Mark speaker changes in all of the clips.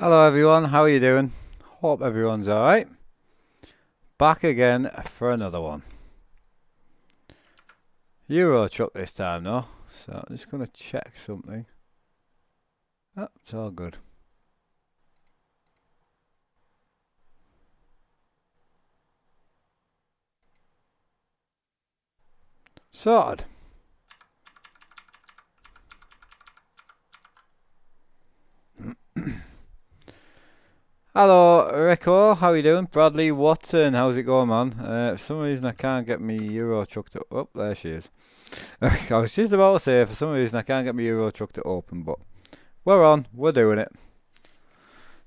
Speaker 1: Hello everyone, how are you doing? Hope everyone's alright. Back again for another one. Euro truck this time though, so I'm just going to check something. Oh, it's all good. Sorted. Hello Rico, how are you doing? Bradley Watson, how's it going man? For some reason I can't get me Euro truck to... Oh, there she is. I was just about to say, for some reason I can't get my Euro truck to open, but we're on, we're doing it.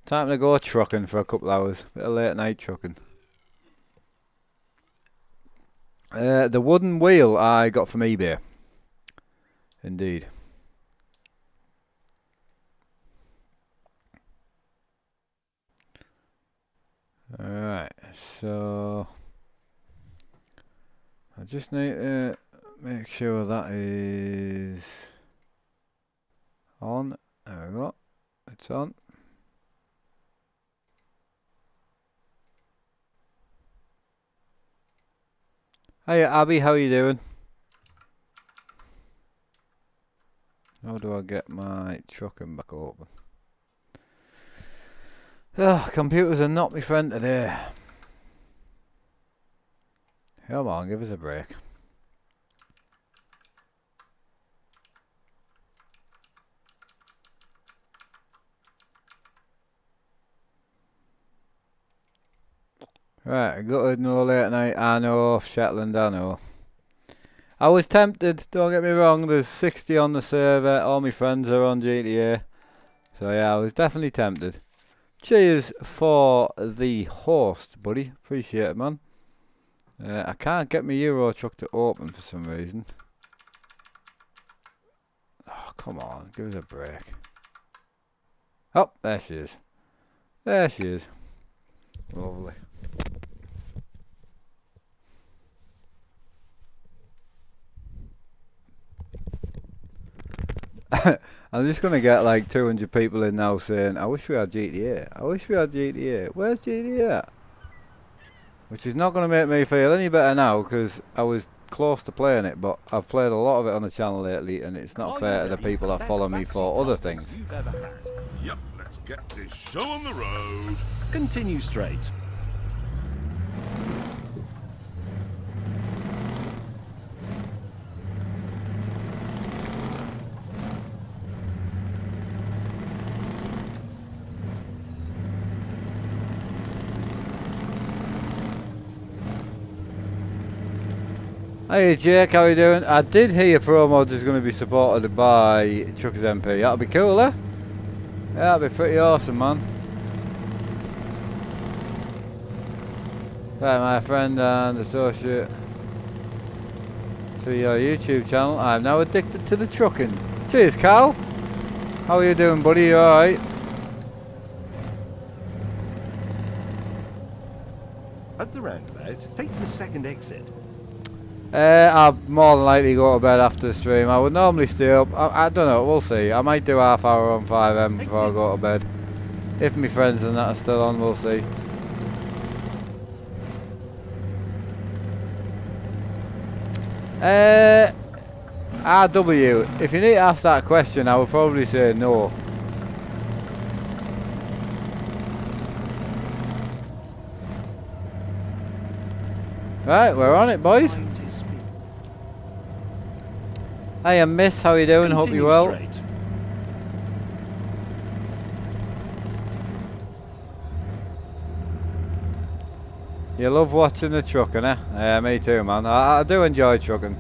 Speaker 1: Time to go trucking for a couple hours. Bit of late night trucking. The wooden wheel I got from eBay. Indeed. Alright, so I just need to make sure that is on. There we go. It's on. Hey Abby, how are you doing? How do I get my trucking back open? Oh, computers are not my friend today. Come on, give us a break. Right, I got to know late night. I know, Shetland, I know. I was tempted, don't get me wrong, there's 60 on the server, all my friends are on GTA. So yeah, I was definitely tempted. Cheers for the host, buddy. Appreciate it, man. I can't get my Euro truck to open for some reason. Oh, come on. Give us a break. Oh, there she is. There she is. Lovely. I'm just going to get like 200 people in now saying, I wish we had GTA. I wish we had GTA. Where's GTA at? Which is not going to make me feel any better now because I was close to playing it, but I've played a lot of it on the channel lately and it's not fair to the people that follow me for other things.
Speaker 2: Yep, let's get this show on the road.
Speaker 3: Continue straight.
Speaker 1: Hey Jake, how you doing? I did hear promods is going to be supported by Truckers MP. That'll be cool, eh? Yeah, that'll be pretty awesome, man. Right, my friend and associate to your YouTube channel. I'm now addicted to the trucking. Cheers, Carl. How are you doing, buddy? You alright?
Speaker 3: At the roundabout, take the second exit.
Speaker 1: I'll more than likely go to bed after the stream. I would normally stay up. I don't know, we'll see. I might do half hour on 5M before I go to bed. If my friends and that are still on, we'll see. RW, if you need to ask that question, I would probably say no. Right, we're on it, boys. Hey, Miss, how you doing? Hope you're well.
Speaker 3: Straight.
Speaker 1: You love watching the trucking, eh? Yeah, me too, man. I do enjoy trucking.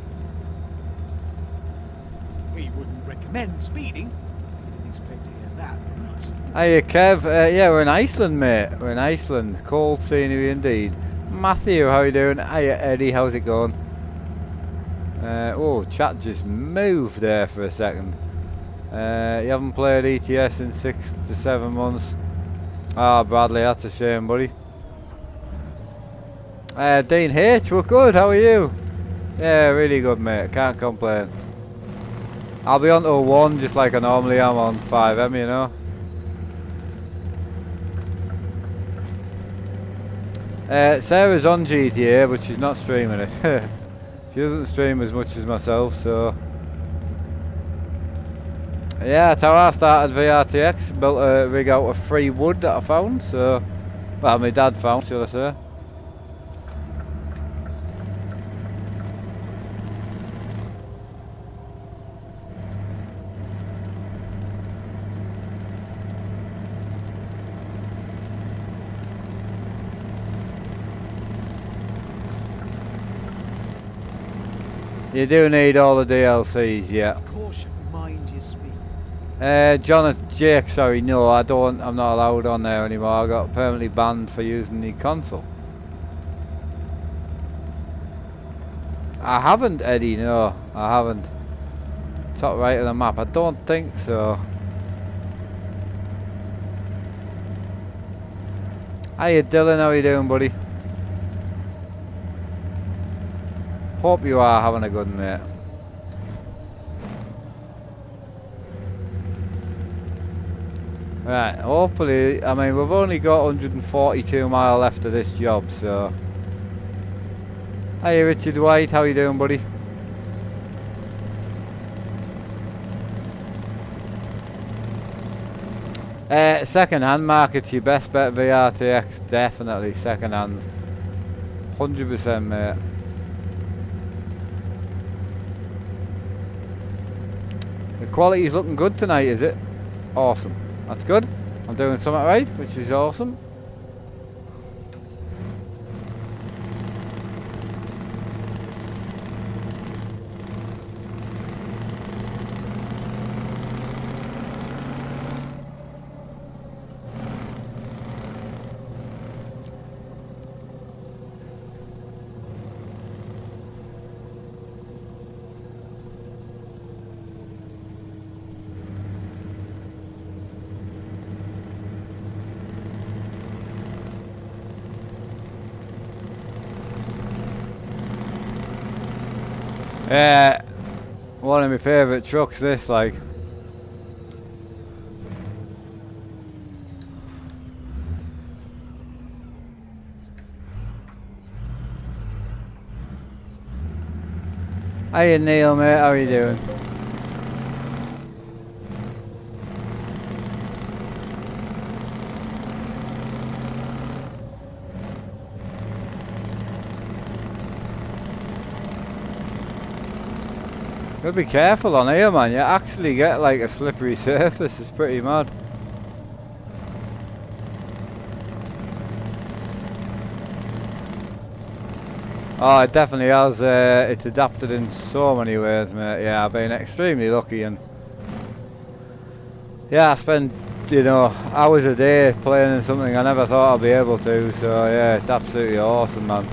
Speaker 4: We wouldn't recommend speeding. You didn't expect to hear that from us.
Speaker 1: Hey, Kev. Yeah, we're in Iceland, mate. We're in Iceland. Cold scenery indeed. Matthew, how you doing? Hey, Eddie, how's it going? Oh, chat just moved there for a second. You haven't played ETS in 6 to 7 months. Ah, Bradley, that's a shame, buddy. Dean H, we're good, how are you? Yeah, really good, mate, can't complain. I'll be on to 1 just like I normally am on 5M, you know. Sarah's on GTA, but she's not streaming it. She doesn't stream as much as myself, so... Yeah, that's how I started VRTX. Built a rig out of free wood that I found, so... Well, my dad found, should I say. You do need all the DLCs, yeah.
Speaker 4: Caution, mind your speed.
Speaker 1: Jake, sorry, no, I don't, I'm not allowed on there anymore. I got permanently banned for using the console. I haven't, Eddie, no, I haven't. Top right of the map, I don't think so. Hiya Dylan, how you doing, buddy? Hope you are having a good one, mate. Right, hopefully, I mean, we've only got 142 mile left of this job, so... Hey Richard White, how you doing, buddy? Second hand market's your best bet, VRTX, definitely second hand. 100%, mate. The quality's looking good tonight, is it? Awesome. That's good. I'm doing something right, which is awesome. One of my favourite trucks, this, like. Hiya Neil, mate, how are you doing? Gotta be careful on here, man. You actually get like a slippery surface. It's pretty mad. Oh, it definitely has. It's adapted in so many ways, mate. Yeah, I've been extremely lucky, and yeah, I spend, you know, hours a day playing in something I never thought I'd be able to. So yeah, it's absolutely awesome, man.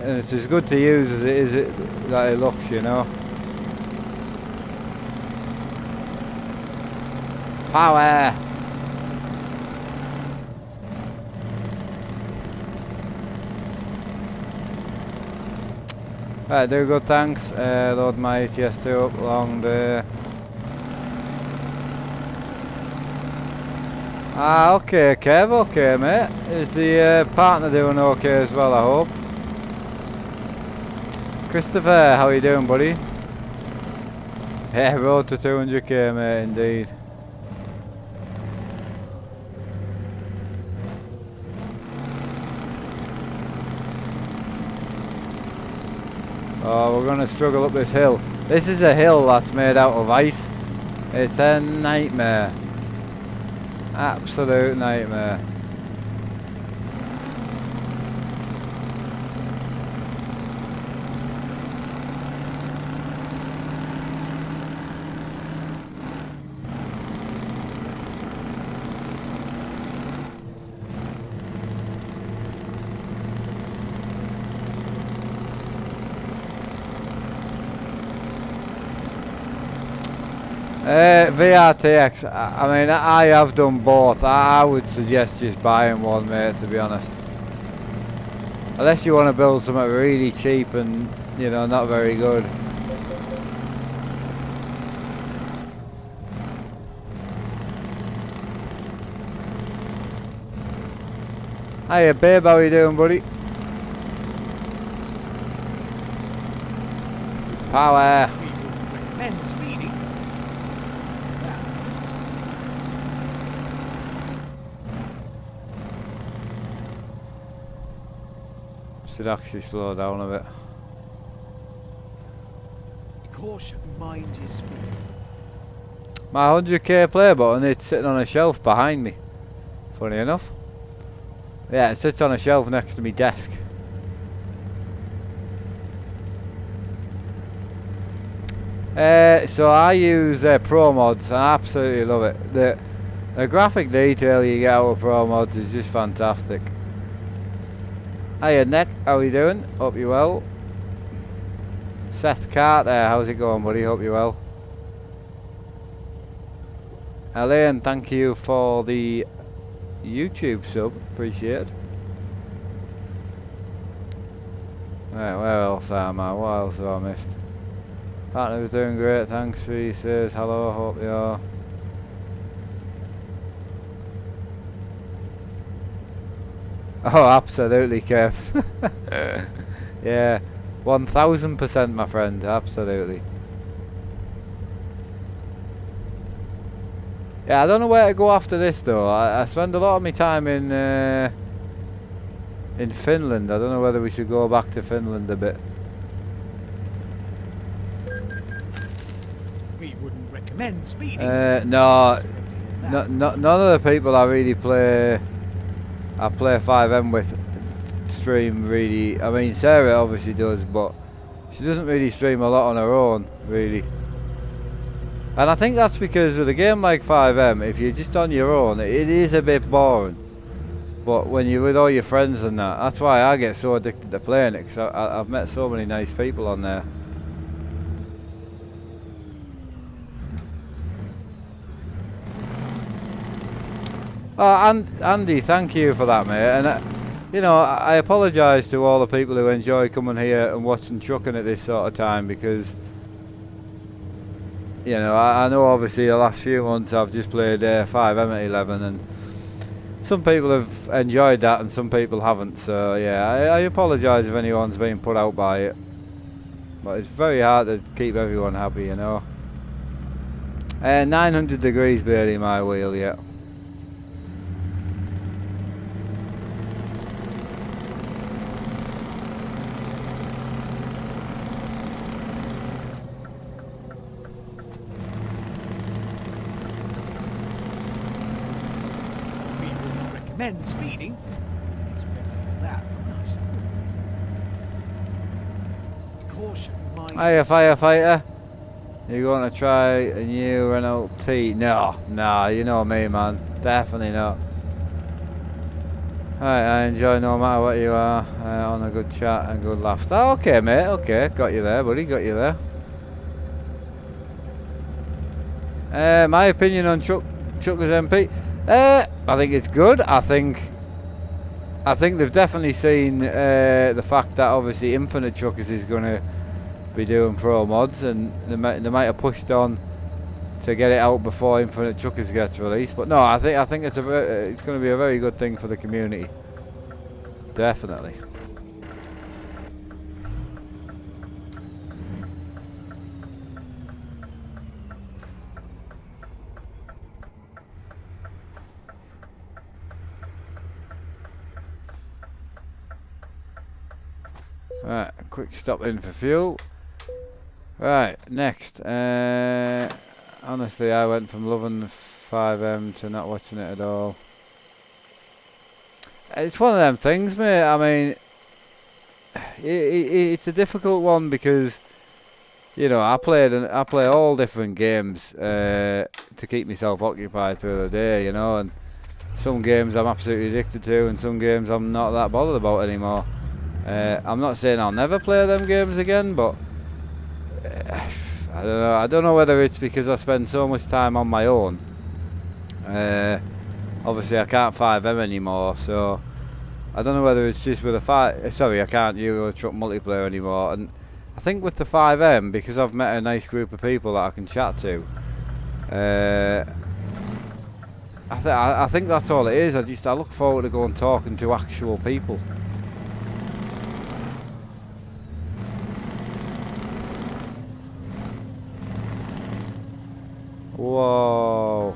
Speaker 1: And it's as good to use as that it looks, you know. Power! Right, do good, thanks. Load my ATS2 up along there. Ah, okay, Kev, okay, mate. Is the partner doing okay as well, I hope? Christopher, how are you doing, buddy? Yeah, road to 200k, mate, indeed. Oh, we're gonna struggle up this hill. This is a hill that's made out of ice. It's a nightmare. Absolute nightmare. VRTX, I mean, I have done both. I would suggest just buying one, mate, to be honest. Unless you want to build something really cheap and, you know, not very good. Hiya babe, how you doing buddy? Power!
Speaker 4: We would recommend speeding. That
Speaker 1: Should actually slow down a bit.
Speaker 4: caution, mind your speed.
Speaker 1: My 100k play button, it's sitting on a shelf behind me. Funny enough. Yeah, it sits on a shelf next to my desk. So I use promods. I absolutely love it. The graphic detail you get out of promods is just fantastic. Hiya Nick, how you doing? Hope you well. Seth Carter, how's it going buddy? Hope you well. Elaine, thank you for the YouTube sub, appreciate it. Right, where else am I? What else have I missed? Partner was doing great, thanks. He says hello, hope you are. Oh, absolutely, Kev. Yeah, 1000% my friend, absolutely. Yeah, I don't know where to go after this though. I spend a lot of my time in Finland. I don't know whether we should go back to Finland a bit.
Speaker 4: We wouldn't recommend speeding.
Speaker 1: No, none of the people I really play 5M with stream really. I mean, Sarah obviously does, but she doesn't really stream a lot on her own, really. And I think that's because with a game like 5M, if you're just on your own, it is a bit boring. But when you're with all your friends and that's why I get so addicted to playing it, because I've met so many nice people on there. Oh, and Andy, thank you for that, mate. And you know, I apologise to all the people who enjoy coming here and watching trucking at this sort of time, because you know, I know obviously the last few months I've just played 5M at 11, and some people have enjoyed that and some people haven't. So yeah, I apologise if anyone's been put out by it, but it's very hard to keep everyone happy, you know. 900 degrees barely my wheel, yeah.
Speaker 4: Men speeding. Expect to hear that from us. Caution, mind.
Speaker 1: Hiya firefighter. You going to try a new Renault T? No, you know me, man. Definitely not. Right, I enjoy no matter what you are, on a good chat and good laughs. Oh, okay, mate. Okay, got you there, buddy. Got you there. My opinion on Truckers MP. I think it's good. I think they've definitely seen the fact that obviously Infinite Truckers is going to be doing pro mods, and they might have pushed on to get it out before Infinite Truckers gets released. But no, I think it's going to be a very good thing for the community. Definitely. Right, quick stop in for fuel. Right, next. Honestly, I went from loving the 5M to not watching it at all. It's one of them things, mate. I mean, it's a difficult one because, you know, I play all different games to keep myself occupied through the day, you know, and some games I'm absolutely addicted to, and some games I'm not that bothered about anymore. I'm not saying I'll never play them games again, but I don't know. I don't know whether it's because I spend so much time on my own. Obviously, I can't 5M anymore, so I don't know whether it's just with a I can't Euro Truck multiplayer anymore. And I think with the 5M, because I've met a nice group of people that I can chat to, I think that's all it is. I look forward to going talking to actual people. Whoa.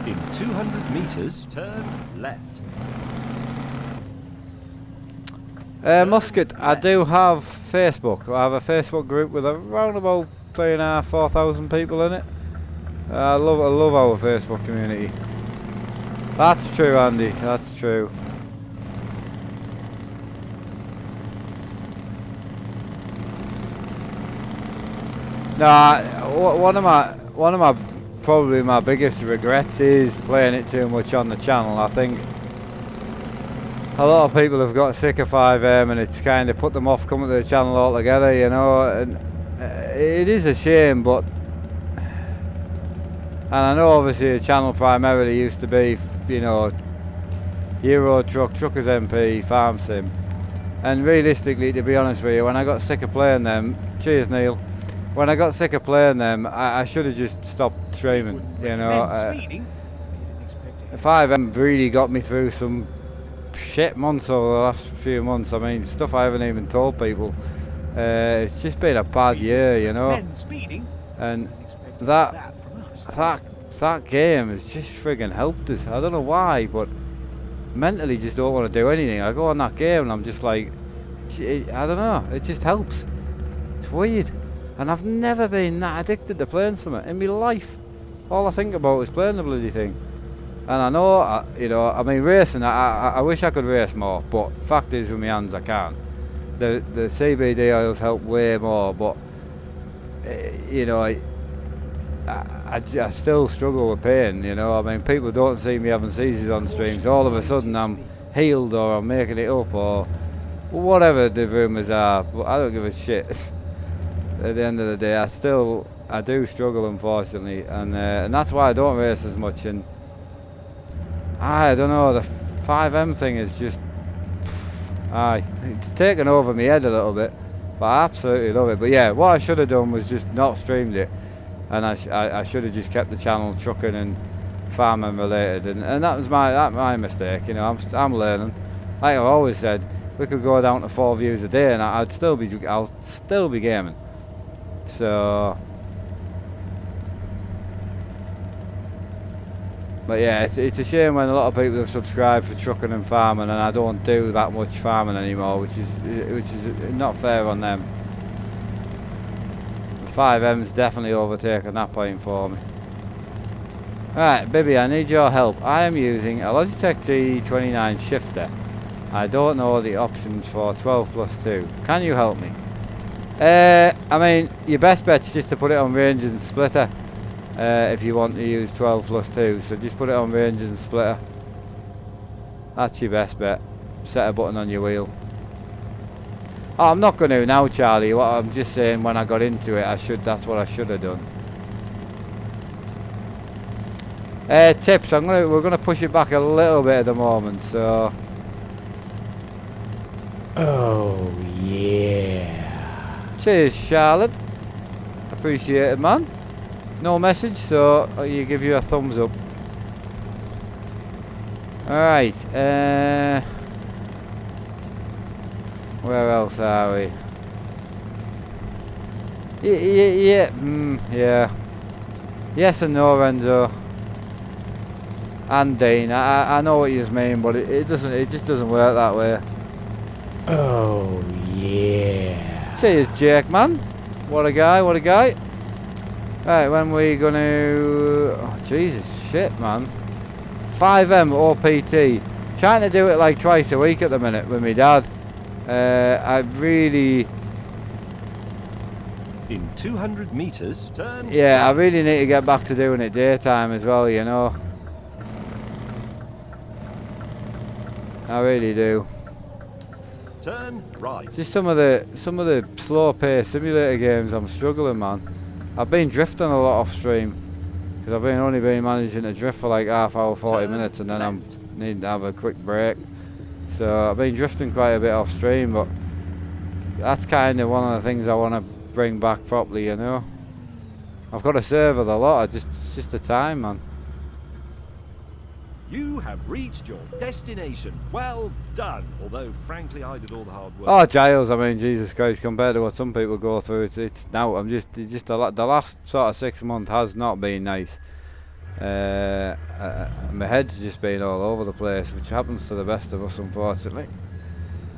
Speaker 3: In 200 meters, turn left.
Speaker 1: Musket, I do have Facebook. I have a Facebook group with around about 3,500-4,000 people in it. I love our Facebook community. That's true, Andy. That's true. Nah, one of my probably my biggest regrets is playing it too much on the channel. I think a lot of people have got sick of 5M and it's kind of put them off coming to the channel altogether, you know. And it is a shame, but. And I know obviously the channel primarily used to be, you know, Euro Truck, Truckers MP, Farm Sim. And realistically, to be honest with you, when I got sick of playing them, cheers Neil, when I got sick of playing them, I should have just stopped streaming, you know. 5M really got me through some shit months over the last few months. I mean, stuff I haven't even told people. It's just been a bad year, you know. And that game has just friggin' helped us. I don't know why, but mentally just don't want to do anything. I go on that game and I'm just like, I don't know, it just helps. It's weird. And I've never been that addicted to playing something in my life. All I think about is playing the bloody thing. And I know, you know, I mean racing, I wish I could race more, but fact is with my hands I can't. The CBD oils help way more, but you know, I still struggle with pain, you know. I mean, people don't see me having seizures on streams. All of a sudden I'm healed or I'm making it up or whatever the rumours are, but I don't give a shit. At the end of the day, I do struggle, unfortunately, and that's why I don't race as much. And I don't know, the 5M thing is just, it's taken over my head a little bit, but I absolutely love it. But yeah, what I should have done was just not streamed it, and I should have just kept the channel trucking and farming related, and that was my mistake. You know, I'm learning. Like I've always said, we could go down to 4 views a day, and I'll still be gaming. So, but yeah, it's a shame when a lot of people have subscribed for trucking and farming, and I don't do that much farming anymore, which is not fair on them. 5M's definitely overtaken that point for me. Alright, Bibby, I need your help. I am using a Logitech G29 shifter. I don't know the options for 12+2. Can you help me? I mean, your best bet is just to put it on range and splitter if you want to use 12+2. So just put it on range and splitter. That's your best bet. Set a button on your wheel. Oh, I'm not going to now, Charlie. What I'm just saying, when I got into it, that's what I should have done. Tips. We're gonna push it back a little bit at the moment. So. Oh yeah. Cheers, Charlotte. Appreciate it, man. No message, so you give you a thumbs up. Alright, where else are we? Yeah. Yes and no, Renzo. And Dean, I know what you mean, but it just doesn't work that way. Oh yeah. Cheers, Jake, man. What a guy, what a guy. Right, when we gonna... Oh, Jesus, shit, man. 5M OPT. Trying to do it like twice a week at the minute with my dad. I really...
Speaker 3: In 200 meters, turn...
Speaker 1: Yeah, I really need to get back to doing it daytime as well, you know. I really do.
Speaker 3: Turn right.
Speaker 1: Just some of the slow paced simulator games I'm struggling, man. I've been drifting a lot off stream Because I've only been managing to drift for like half hour, 40 minutes, and then I'm needing to have a quick break. So I've been drifting quite a bit off stream, but that's kind of one of the things I want to bring back properly, you know. I've got to serve with a lot, it's just the time, man.
Speaker 3: You have reached your destination. Well done. Although, frankly, I did all the hard work.
Speaker 1: Oh, Giles, I mean, Jesus Christ, compared to what some people go through, it's now, the last sort of 6 months has not been nice. My head's just been all over the place, which happens to the best of us, unfortunately.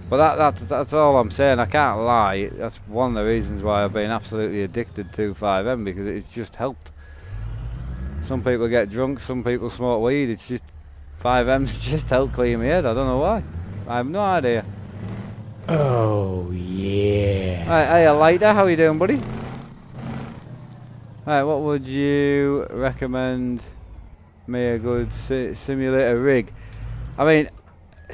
Speaker 1: But that's all I'm saying. I can't lie. That's one of the reasons why I've been absolutely addicted to 5M, because it's just helped. Some people get drunk, some people smoke weed. It's just 5M's just helped clear my head. I don't know why. I have no idea.
Speaker 4: Oh, yeah.
Speaker 1: Right, hey, Lighter, how you doing, buddy? Right, what would you recommend me a good simulator rig? I mean,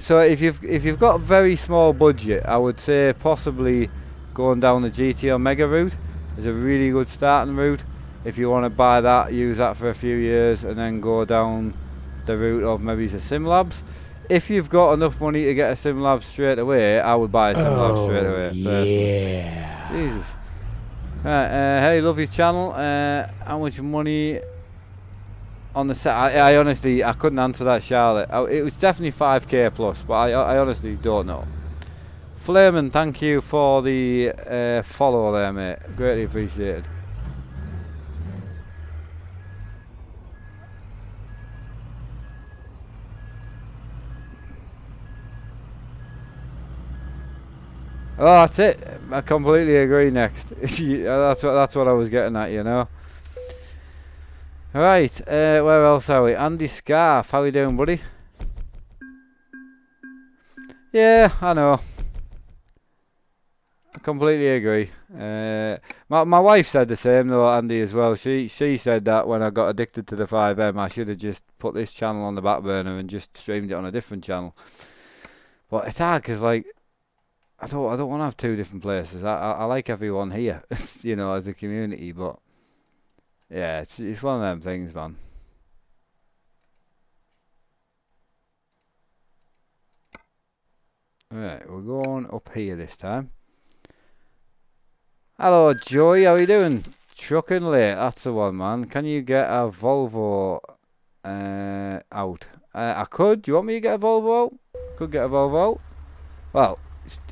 Speaker 1: so if you've got a very small budget, I would say possibly going down the GT Omega route is a really good starting route. If you want to buy that, use that for a few years, and then go down the route of maybe the SimLabs. If you've got enough money to get a SimLab straight away, I would buy a SimLab straight away.
Speaker 4: Yeah.
Speaker 1: Personally. Jesus. Right, hey, love your channel. How much money on the set? I honestly, I couldn't answer that, Charlotte. It was definitely 5k plus, but I honestly don't know. Flamin, thank you for the follow there, mate. Greatly appreciated. Oh, that's it. I completely agree. Next, that's what I was getting at, you know. Right, where else are we? Andy Scarf, how you doing, buddy? Yeah, I know. I completely agree. My wife said the same though, Andy, as well. She said that when I got addicted to the 5M, I should have just put this channel on the back burner and just streamed it on a different channel. But it's hard because, like, I don't want to have two different places. I like everyone here, you know, as a community. But yeah, it's one of them things, man. Right, we're going up here this time. Hello, Joy. How you doing? Trucking late. That's the one, man. Can you get a Volvo out? I could. Do you want me to get a Volvo out? Could get a Volvo out. Well,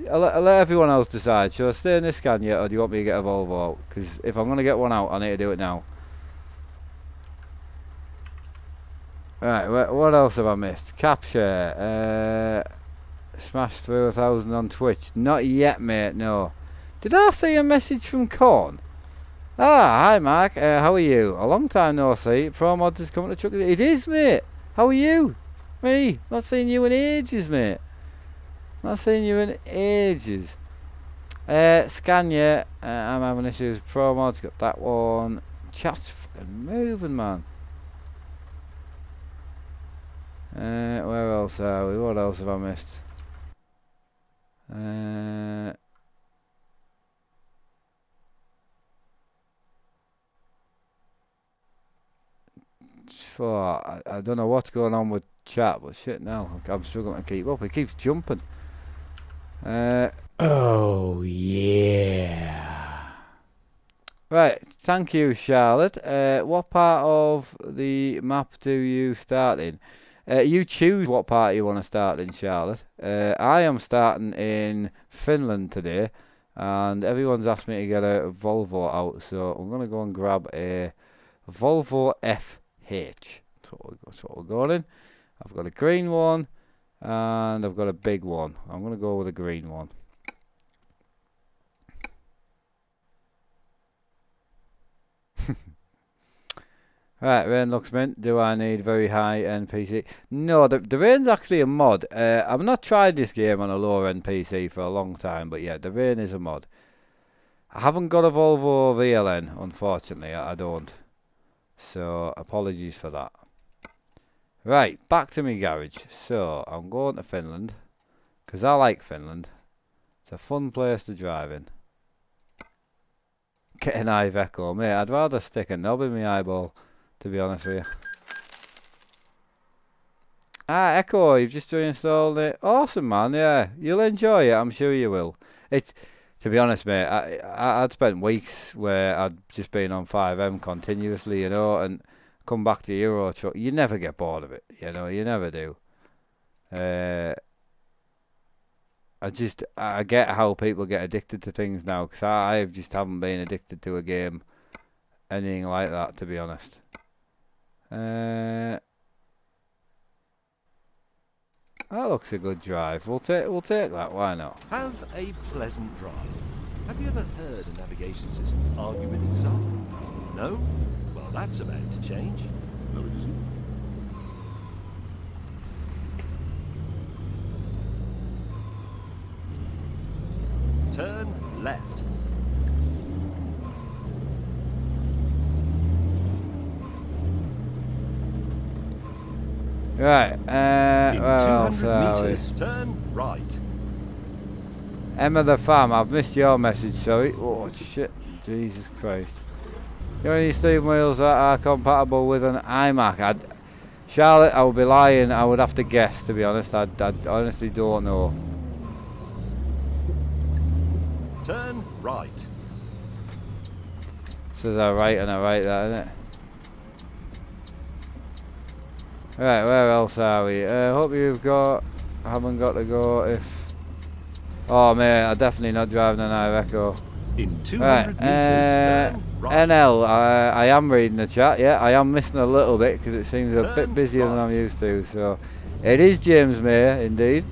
Speaker 1: I'll let everyone else decide. Shall I stay in this Scania, or do you want me to get a Volvo out? Because if I'm going to get one out, I need to do it now. Right, what else have I missed? Capture. Smashed through 1,000 on Twitch. Not yet, mate, no. Did I see a message from Corn? Ah, hi, Mark. How are you? A long time no see. Promods is coming to truck. It is, mate. How are you? Me. Not seen you in ages, mate. Not seen you in ages. Scania, I'm having issues. Promods, got that one. Chat's fucking moving, man. Where else are we? What else have I missed? I don't know what's going on with chat, but shit now. I'm struggling to keep up. It keeps jumping.
Speaker 4: Oh, yeah.
Speaker 1: Right, thank you, Charlotte. What part of the map do you start in? You choose what part you want to start in, Charlotte. I am starting in Finland today, and everyone's asked me to get a Volvo out, so I'm going to go and grab a Volvo FH. That's what we're going in. I've got a green one, and I've got a big one. I'm going to go with a green one. Right, rain looks mint. Do I need very high end PC? No, the rain's actually a mod. I've not tried this game on a lower end PC for a long time, but yeah, the rain is a mod. I haven't got a Volvo VLN, unfortunately. I don't. So apologies for that. Right, back to my garage. So I'm going to Finland because I like Finland. It's a fun place to drive in. Get an Iveco, mate. I'd rather stick a knob in my eyeball to be honest with you. Ah, Echo, you've just reinstalled it. Awesome, man. Yeah, you'll enjoy it. I'm sure you will. It's, to be honest, mate, I'd spent weeks where I'd just been on 5M continuously, you know, and come back to Euro Truck. You never get bored of it, you know. You never do. I get how people get addicted to things now, because I just haven't been addicted to a game, anything like that, to be honest. That looks a good drive. We'll take that. Why not?
Speaker 3: Have a pleasant drive. Have you ever heard a navigation system argue with itself? No? Well, that's about to change.
Speaker 2: No, it isn't.
Speaker 3: Turn left.
Speaker 1: Right.
Speaker 3: In
Speaker 1: Where else
Speaker 3: 200
Speaker 1: are we?
Speaker 3: meters, turn right.
Speaker 1: Emma the Fam, I've missed your message. Sorry. Oh shit! Jesus Christ. The only steering wheels that are compatible with an iMac. Charlotte, I would be lying. I would have to guess. To be honest, I honestly don't know.
Speaker 3: Turn right.
Speaker 1: Says a right and a right there, isn't it? Right, where else are we? Hope haven't got to go if... Oh mate, I'm definitely not driving an Iveco.
Speaker 3: In 200
Speaker 1: Right,
Speaker 3: meters, turn right.
Speaker 1: NL, I am reading the chat, yeah, I am missing a little bit because it seems a
Speaker 3: Turn
Speaker 1: bit busier than I'm
Speaker 3: right.
Speaker 1: used to, so... It is James Mayer, indeed.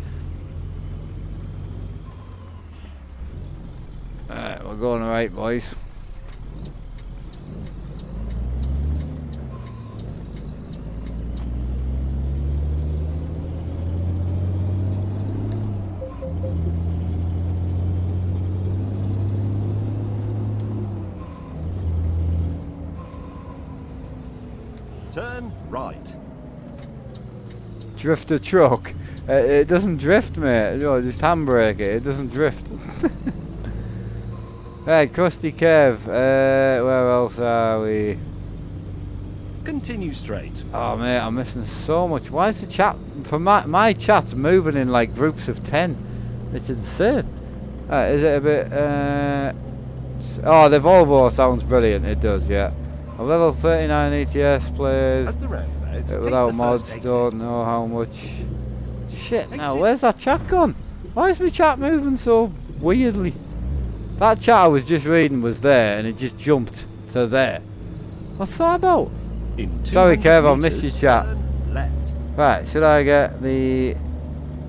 Speaker 1: Right, we're going right, boys.
Speaker 3: Turn right.
Speaker 1: Drift a truck. It doesn't drift, mate. No, just handbrake it. It doesn't drift. Right, Krusty Kev. Where else are we?
Speaker 3: Continue straight.
Speaker 1: Oh, mate, I'm missing so much. Why is the chat... For my chat's moving in like groups of 10. It's insane. Is it a bit... Oh, the Volvo sounds brilliant. It does, yeah. A level 39 ETS plays...
Speaker 3: At the roundabout, take
Speaker 1: Without
Speaker 3: the
Speaker 1: mods,
Speaker 3: first exit.
Speaker 1: don't know how much. Shit, now
Speaker 3: Exit.
Speaker 1: where's that chat gone? Why is my chat moving so weirdly? That chat I was just reading was there and it just jumped to there. What's that about?
Speaker 3: In
Speaker 1: Sorry
Speaker 3: 200
Speaker 1: Kev, I missed your
Speaker 3: meters,
Speaker 1: chat.
Speaker 3: turn left.
Speaker 1: Right, should I get the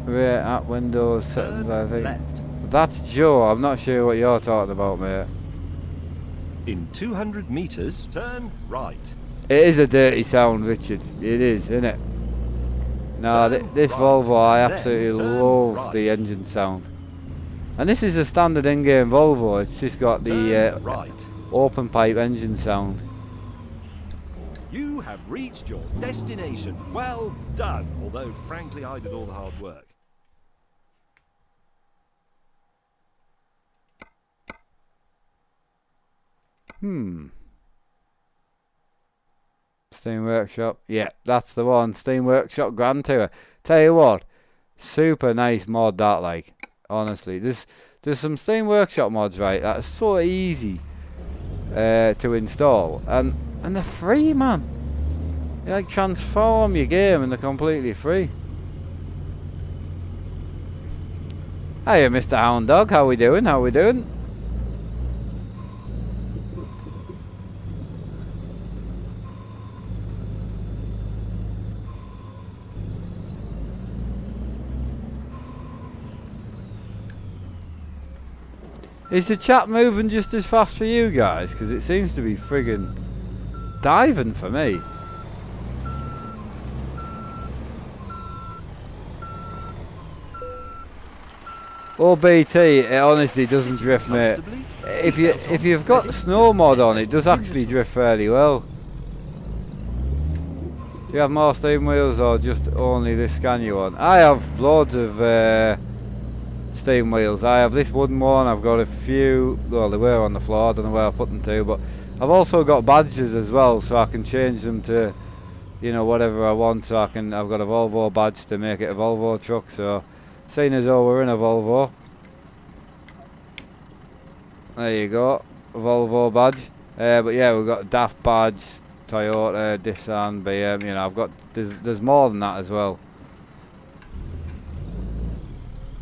Speaker 1: rear app Windows settings, I
Speaker 3: Turn
Speaker 1: think?
Speaker 3: left.
Speaker 1: That's Joe, I'm not sure what you're talking about, mate.
Speaker 3: In 200 meters, turn right.
Speaker 1: It is a dirty sound, Richard. It is, isn't it? No,
Speaker 3: Turn
Speaker 1: this
Speaker 3: right,
Speaker 1: Volvo, I
Speaker 3: then
Speaker 1: absolutely
Speaker 3: turn
Speaker 1: love
Speaker 3: right.
Speaker 1: the engine sound. And this is a standard in-game Volvo. It's just got the
Speaker 3: Turn right.
Speaker 1: open pipe engine sound.
Speaker 3: You have reached your destination. Well done. Although, frankly, I did all the hard work.
Speaker 1: Steam Workshop. Yeah, that's the one. Steam Workshop Grand Tour. Tell you what, super nice mod that, like. Honestly, there's some Steam Workshop mods, right, that are so easy to install. And they're free, man. You like transform your game and they're completely free. Hiya, Mr. Hound Dog. How we doing? How we doing? Is the chat moving just as fast for you guys? Because it seems to be friggin' diving for me. Or BT, it honestly doesn't drift, mate. If you've got the snow mod on, it does actually drift fairly well. Do you have more steam wheels or just only this Scania one? I have loads of steam wheels. I have this wooden one, I've got a few, well they were on the floor, I don't know where I put them to, but I've also got badges as well, so I can change them to, you know, whatever I want. So I've got a Volvo badge to make it a Volvo truck. So, seeing as though we're in a Volvo, there you go, a Volvo badge. But yeah, we've got DAF badge, Toyota, Nissan, BM. You know, there's more than that as well.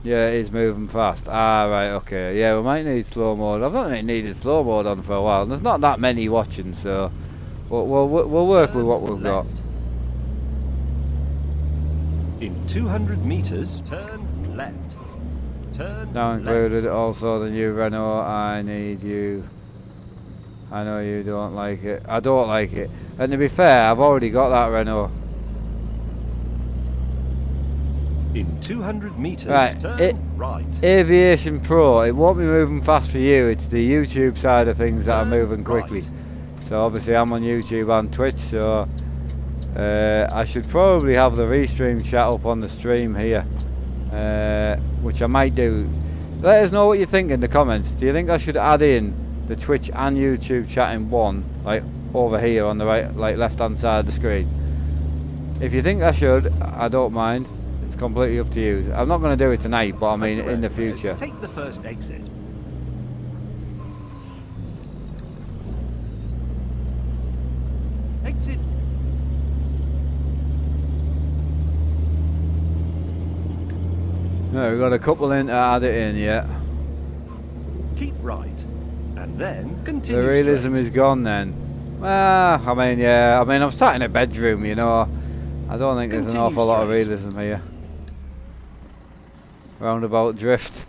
Speaker 1: Yeah, it is moving fast. Ah, right, okay. Yeah, we might need slow mode. I've not really needed slow mode on for a while. And there's not that many watching, so we'll work with what we've got.
Speaker 3: In 200 meters, turn left. Turn
Speaker 1: Now included
Speaker 3: left.
Speaker 1: also the new Renault. I need you. I know you don't like it. I don't like it. And to be fair, I've already got that Renault.
Speaker 3: In 200 meters,
Speaker 1: Right,
Speaker 3: turn right.
Speaker 1: Aviation Pro, it won't be moving fast for you. It's the YouTube side of things that are moving quickly.
Speaker 3: Right.
Speaker 1: So obviously I'm on YouTube and Twitch, so I should probably have the restream chat up on the stream here, which I might do. Let us know what you think in the comments. Do you think I should add in the Twitch and YouTube chat in one, like over here on the right, like left hand side of the screen? If you think I should, I don't mind. It's completely up to you. I'm not going to do it tonight, but I mean in the future.
Speaker 3: Take the first exit. Exit.
Speaker 1: No, we've got a couple in to add it in yet.
Speaker 3: Keep right. And then continue
Speaker 1: The realism
Speaker 3: straight.
Speaker 1: is gone then. Well, I mean, yeah, I mean, I'm sat in a bedroom, you know. I don't think there's an
Speaker 3: Continue
Speaker 1: awful lot of
Speaker 3: straight.
Speaker 1: realism here. Roundabout drift.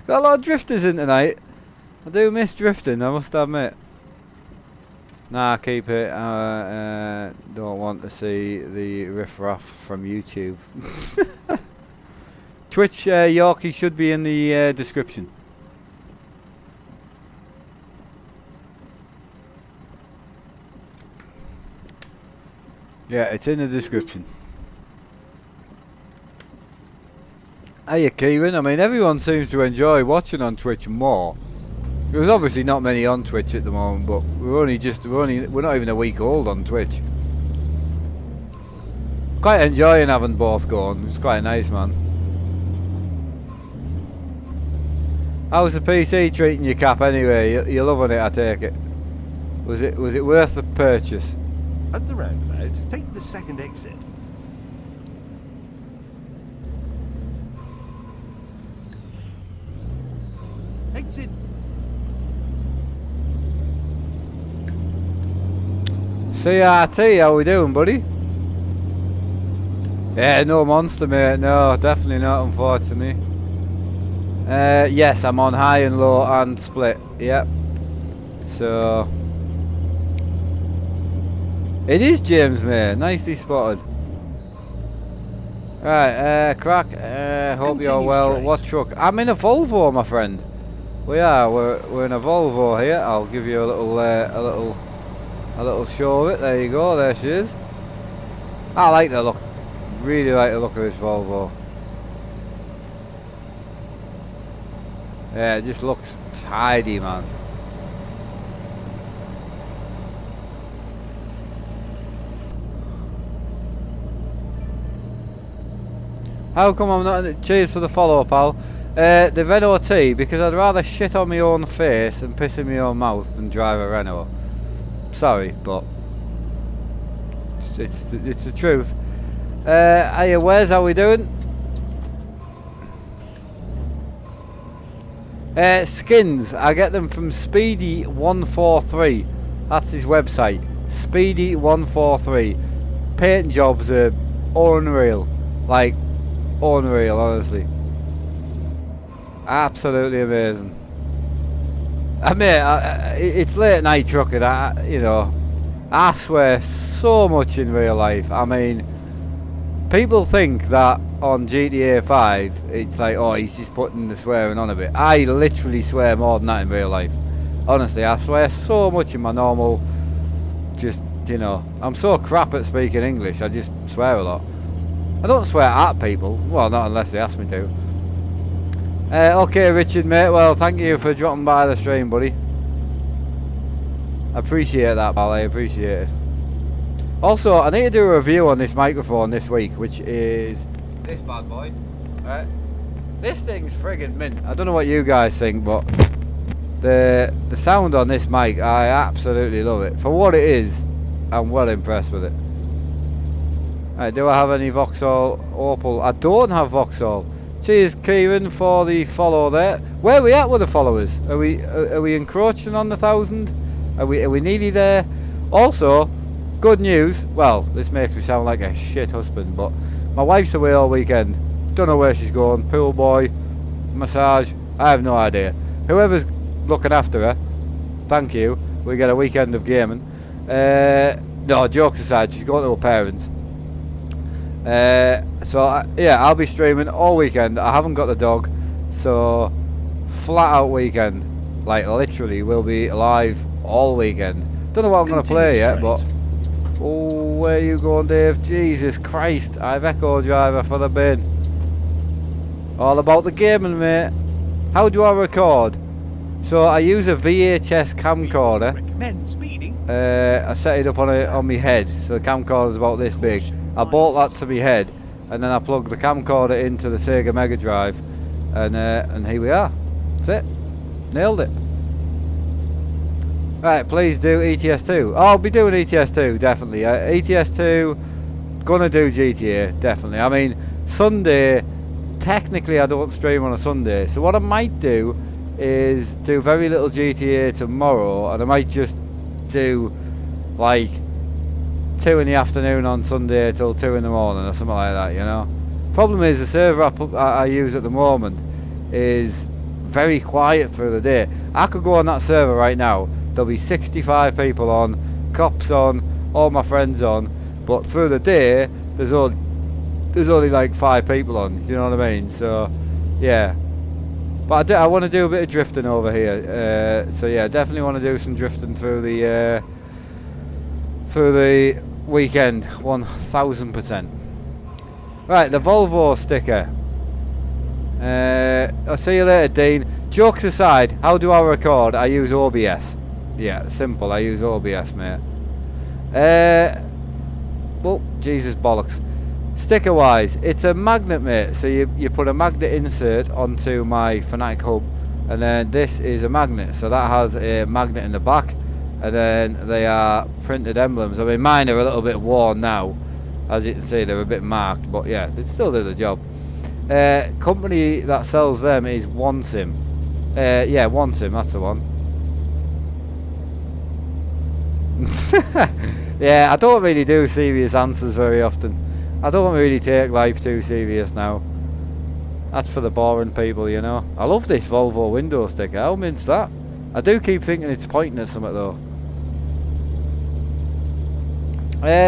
Speaker 1: Got a lot of drifters in tonight. I do miss drifting, I must admit. Nah, keep it. Don't want to see the riff-raff from YouTube. Twitch Yorkie should be in the description. Yeah, it's in the description. Hiya Kieran, I mean everyone seems to enjoy watching on Twitch more. There's obviously not many on Twitch at the moment, but we're not even a week old on Twitch. Quite enjoying having both going, it's quite nice, man. How's the PC treating you, Cap, anyway? You're loving it, I take it. Was it worth the purchase?
Speaker 3: At the roundabout, take the second exit. Exit.
Speaker 1: CRT, how we doing, buddy? Yeah, no monster, mate. No, definitely not, unfortunately. Yes, I'm on high and low and split. Yep. So it is James, mate. Nicely spotted. Right, crack. Hope you're
Speaker 3: Continue
Speaker 1: well.
Speaker 3: straight.
Speaker 1: What truck? I'm in a Volvo, my friend. We are. We're in a Volvo here. I'll give you a little show of it. There you go. There she is. I like the look. Really like the look of this Volvo. Yeah, it just looks tidy, man. How come I'm not in it? Cheers for the follow, pal. The Renault T, because I'd rather shit on my own face and piss in my own mouth than drive a Renault. Sorry, but it's the truth. Hiya, Wes, how we doing? Skins, I get them from Speedy143. That's his website. Speedy143. Paint jobs are unreal. Like, unreal, honestly. Absolutely amazing. I mean, it's late night trucking. I swear so much in real life. I mean, people think that on GTA 5 it's like, oh, he's just putting the swearing on a bit. I literally swear more than that in real life. Honestly, I swear so much in my normal, just, you know, I'm so crap at speaking English, I just swear a lot. I don't swear at people, well, not unless they ask me to. Okay, Richard, mate, well, thank you for dropping by the stream, buddy. I appreciate that, pal. I appreciate it. Also, I need to do a review on this microphone this week, which is this bad boy. Right? This thing's friggin' mint. I don't know what you guys think, but the sound on this mic, I absolutely love it. For what it is, I'm well impressed with it. Right, do I have any Vauxhall Opal? I don't have Vauxhall. Cheers, Kieran, for the follow there. Where are we at with the followers? Are we encroaching on the 1,000? Are we nearly there? Also, good news. Well, this makes me sound like a shit husband, but my wife's away all weekend. Don't know where she's going. Pool boy, massage. I have no idea. Whoever's looking after her, thank you. We get a weekend of gaming. No, jokes aside, she's going to her parents. Yeah, I'll be streaming all weekend. I haven't got the dog, so flat out weekend. Like literally, we'll be live all weekend. Don't know what I'm gonna play yet, but oh, where you going, Dave? Jesus Christ! I've echo driver for the bin. All about the gaming, mate. How do I record? So I use a VHS camcorder.
Speaker 4: Recommend speeding.
Speaker 1: I set it up on my head, so the camcorder's about this big. I bought that to my head, and then I plugged the camcorder into the Sega Mega Drive, and here we are. That's it. Nailed it. Right, please do ETS2. Oh, I'll be doing ETS2, definitely. ETS2, gonna do GTA, definitely. I mean, Sunday, technically I don't stream on a Sunday, so what I might do is do very little GTA tomorrow, and I might just do like 2 in the afternoon on Sunday till 2 in the morning or something like that, you know. Problem is, the server I use at the moment is very quiet through the day. I could go on that server right now, there'll be 65 people on, cops on, all my friends on, but through the day there's only like 5 people on, you know what I mean? So yeah, but I want to do a bit of drifting over here, so yeah, definitely want to do some drifting through the weekend, 1000%. Right, the Volvo sticker. I'll see you later, Dean. Jokes aside, how do I record? I use OBS. Yeah, simple. I use OBS, mate. Oh, Jesus bollocks. Sticker wise, it's a magnet, mate. So you put a magnet insert onto my Fanatic hub, and then this is a magnet. So that has a magnet in the back, and then they are printed emblems. I mean, mine are a little bit worn now, as you can see. They're a bit marked, but yeah, they still do the job. Company that sells them is OneSim. Yeah, OneSim, that's the one. Yeah, I don't really do serious answers very often. I don't really take life too serious now. That's for the boring people, you know. I love this Volvo window sticker. How mint's that? I do keep thinking it's pointing at something though.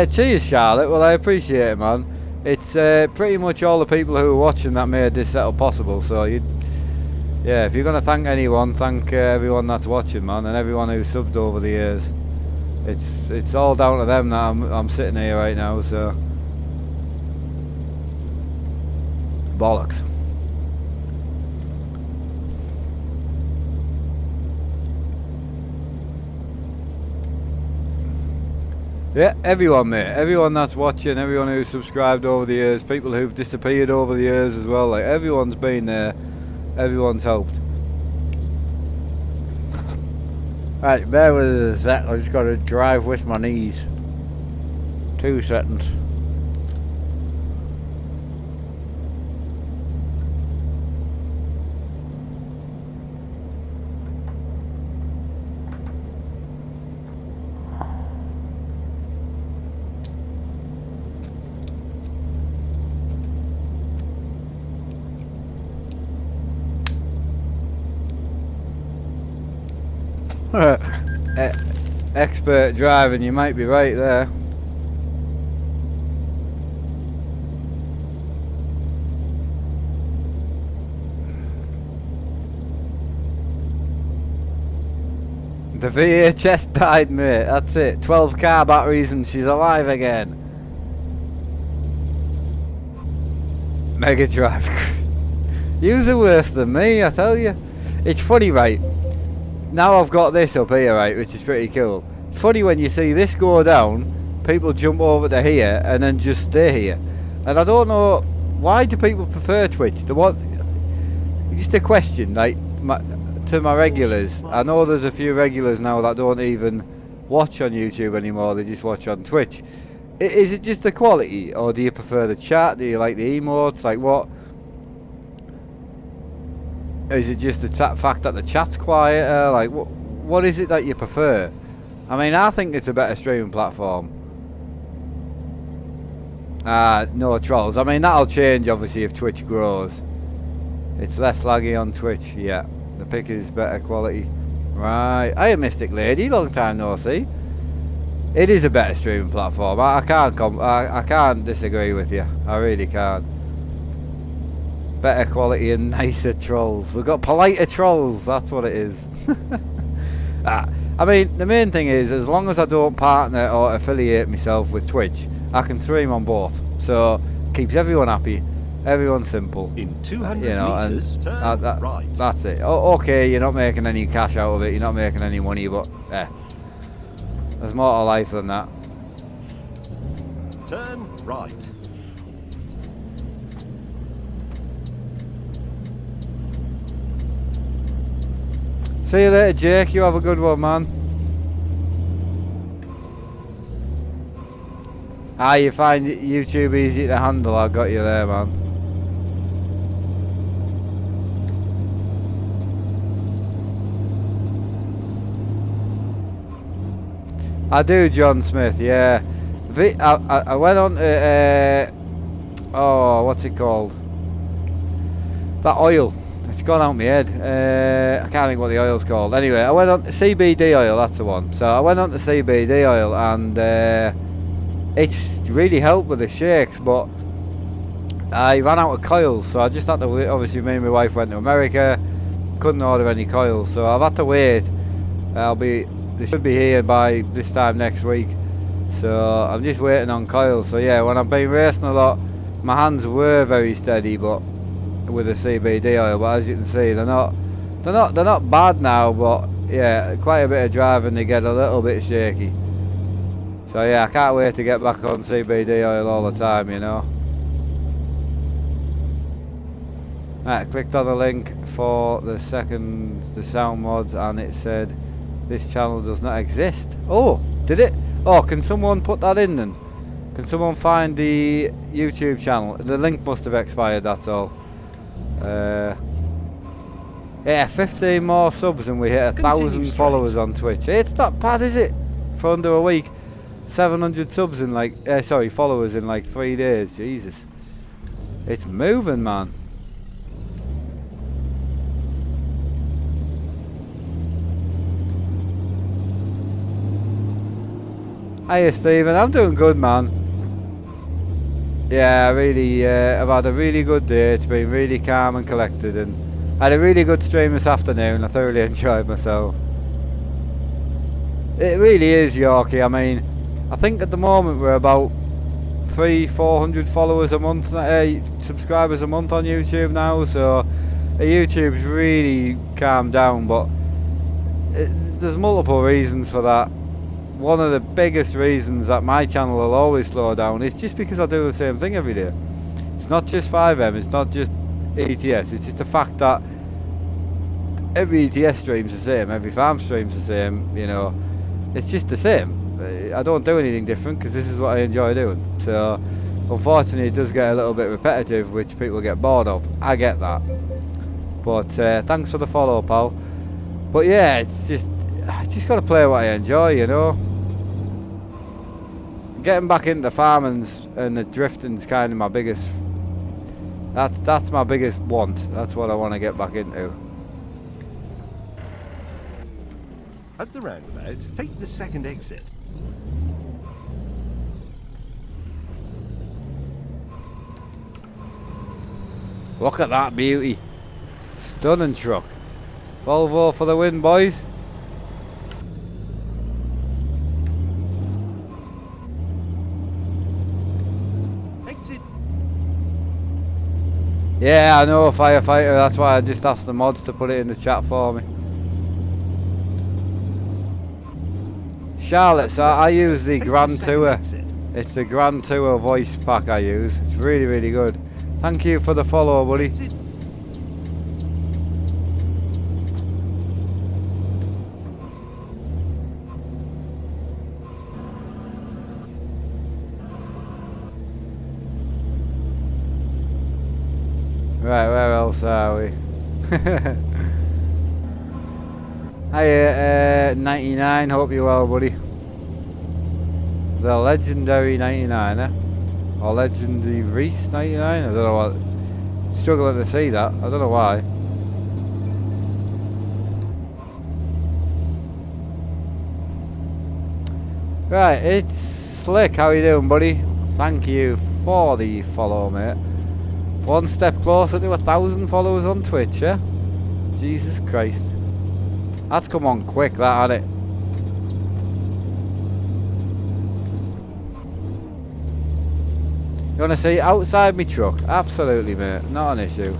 Speaker 1: Cheers, Charlotte. Well, I appreciate it, man. It's pretty much all the people who are watching that made this setup possible. So yeah, if you're gonna thank anyone, thank everyone that's watching, man, and everyone who's subbed over the years. It's all down to them that I'm sitting here right now. So bollocks. Yeah, everyone, mate. Everyone that's watching, everyone who's subscribed over the years, people who've disappeared over the years as well. Like, everyone's been there. Everyone's helped. Right, bear with us a sec. I just got to drive with my knees. 2 seconds. Expert driving, you might be right there. The VHS died, mate. That's it. 12 car batteries and she's alive again. Mega Drive. Yous are worse than me, I tell you. It's funny, right? Now I've got this up here, right, which is pretty cool. It's funny when you see this go down, people jump over to here and then just stay here. And I don't know, why do people prefer Twitch? Just a question, like, to my regulars. I know there's a few regulars now that don't even watch on YouTube anymore, they just watch on Twitch. Is it just the quality, or do you prefer the chat? Do you like the emotes? Like, what? Is it just the fact that the chat's quieter? Like, what is it that you prefer? I mean, I think it's a better streaming platform. No trolls. I mean, that'll change obviously if Twitch grows. It's less laggy on Twitch, yeah. The pick is better quality. Right. Hey, Mystic Lady, long time no see. It is a better streaming platform. I can't disagree with you. I really can't. Better quality and nicer trolls. We've got politer trolls, that's what it is. I mean, the main thing is, as long as I don't partner or affiliate myself with Twitch, I can stream on both. So, keeps everyone happy, everyone's simple.
Speaker 3: In 200
Speaker 1: meters,
Speaker 3: turn right.
Speaker 1: That's it. Okay, you're not making any cash out of it, you're not making any money, but there's more to life than that.
Speaker 3: Turn right.
Speaker 1: See you later, Jake. You have a good one, man. You find YouTube easy to handle. I got you there, man. I do, John Smith. Yeah. I went on to oh, what's it called? That oil. It's gone out my head. I can't think what the oil's called. Anyway, I went on to CBD oil, that's the one. So I went on to CBD oil and it's really helped with the shakes, but I ran out of coils, so I just had to wait. Obviously me and my wife went to America, couldn't order any coils, so I've had to wait. They should be here by this time next week. So I'm just waiting on coils. So yeah, when I've been racing a lot, my hands were very steady, but with the CBD oil, but as you can see, they're not bad now, but yeah, quite a bit of driving, they get a little bit shaky. So yeah, I can't wait to get back on CBD oil all the time, you know. Right, clicked on the link for the sound mods, and it said this channel does not exist. Oh, did it? Oh, can someone put that in then? Can someone find the YouTube channel? The link must have expired, that's all. Yeah, 15 more subs and we hit 1,000 followers on Twitch. It's not bad, is it? For under a week. 700 subs in like, sorry, followers in like 3 days. Jesus. It's moving, man. Hiya, Stephen. I'm doing good, man. Yeah, really, I've had a really good day. It's been really calm and collected, and I had a really good stream this afternoon. I thoroughly enjoyed myself. It really is, Yorkie. I mean, I think at the moment we're about 300-400 followers a month, subscribers a month on YouTube now, so YouTube's really calmed down, but there's multiple reasons for that. One of the biggest reasons that my channel will always slow down is just because I do the same thing every day. It's not just 5M, it's not just ETS, it's just the fact that every ETS stream's the same, every farm stream's the same, you know. It's just the same. I don't do anything different because this is what I enjoy doing. So unfortunately it does get a little bit repetitive, which people get bored of. I get that. But thanks for the follow, pal. But yeah, it's just, I just got to play what I enjoy, you know. Getting back into farming and the drifting's kind of my biggest. That's my biggest want. That's what I want to get back into.
Speaker 3: At the roundabout, take the second exit.
Speaker 1: Look at that beauty. Stunning truck. Volvo for the win, boys.
Speaker 3: Exit.
Speaker 1: Yeah, I know, a firefighter. That's why I just asked the mods to put it in the chat for me. Charlotte, so I use the
Speaker 3: Take
Speaker 1: Grand
Speaker 3: second
Speaker 1: Tour.
Speaker 3: exit.
Speaker 1: It's the Grand Tour voice pack I use. It's really, really good. Thank you for the follow, buddy.
Speaker 3: Exit.
Speaker 1: Right, where else are we? Hiya, 99, hope you're well, buddy. The legendary 99, eh? Or legendary Reese 99? I don't know what. Struggling to see that. I don't know why. Right, it's Slick. How you doing, buddy? Thank you for the follow, mate. One step closer to 1,000 followers on Twitch, yeah? Jesus Christ. That's come on quick, that, had it? You want to see outside me truck? Absolutely, mate. Not an issue.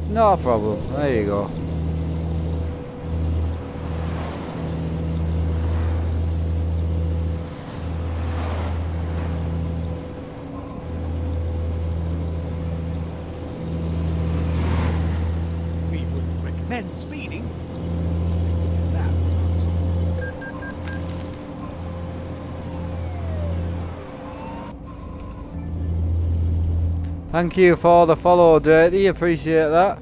Speaker 1: Not a problem. There you go.
Speaker 4: We wouldn't recommend speeding. Expect to hear that from us.
Speaker 1: Thank you for the follow, Dirty. Appreciate that.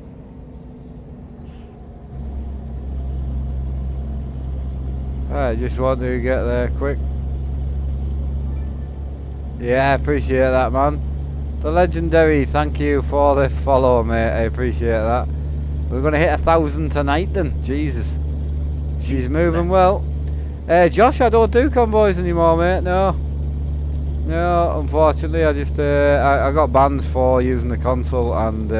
Speaker 1: Right, just want to get there quick. Yeah, appreciate that, man. The legendary, thank you for the follow, mate. I appreciate that. We're gonna hit 1,000 tonight, then. Jesus, she's moving well. Josh, I don't do convoys anymore, mate. No. No, unfortunately, I just I got banned for using the console, and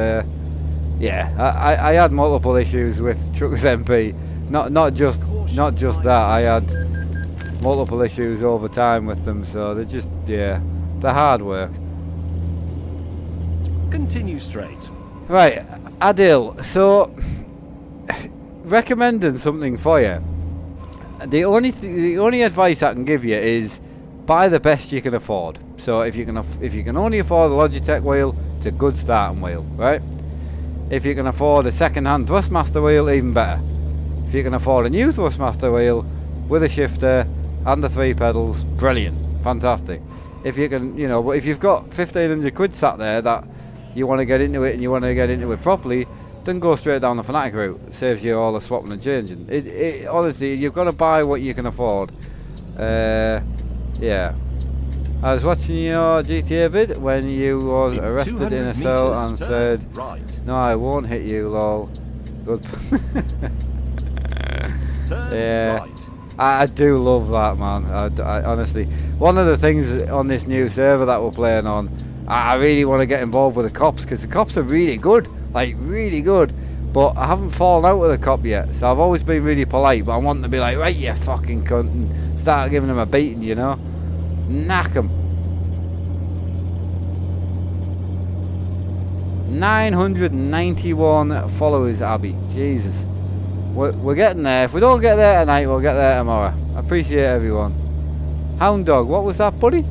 Speaker 1: yeah, I had multiple issues with Truckers MP. Not just that. I had multiple issues over time with them, so they're just, yeah, they're hard work.
Speaker 3: Continue straight.
Speaker 1: Right, Adil. So recommending something for you. The only advice I can give you is buy the best you can afford. So if you can only afford a Logitech wheel, it's a good starting wheel, right? If you can afford a second-hand Thrustmaster wheel, even better. If you can afford a new Thrustmaster wheel with a shifter and the 3 pedals, brilliant, fantastic. If you can, you know, but if you've got 1,500 quid sat there that you want to get into it and you want to get into it properly, then go straight down the Fanatic route. It saves you all the swapping and changing. Honestly, you've got to buy what you can afford. Yeah. I was watching your GTA vid when you was
Speaker 3: In
Speaker 1: arrested in a
Speaker 3: 200
Speaker 1: cell
Speaker 3: meters,
Speaker 1: and
Speaker 3: turn
Speaker 1: said,
Speaker 3: right.
Speaker 1: "No, I won't hit you, lol." Good.
Speaker 3: Turn
Speaker 1: Yeah.
Speaker 3: right.
Speaker 1: I do love that, man. I honestly, one of the things on this new server that we're playing on, I really want to get involved with the cops, because the cops are really good, like really good. But I haven't fallen out with a cop yet, so I've always been really polite. But I want to be like, right, you fucking cunt, and start giving them a beating, you know, knock them. 991 followers, Abby. Jesus. We're getting there. If we don't get there tonight, we'll get there tomorrow. I appreciate everyone. Hound Dog, what was that, buddy?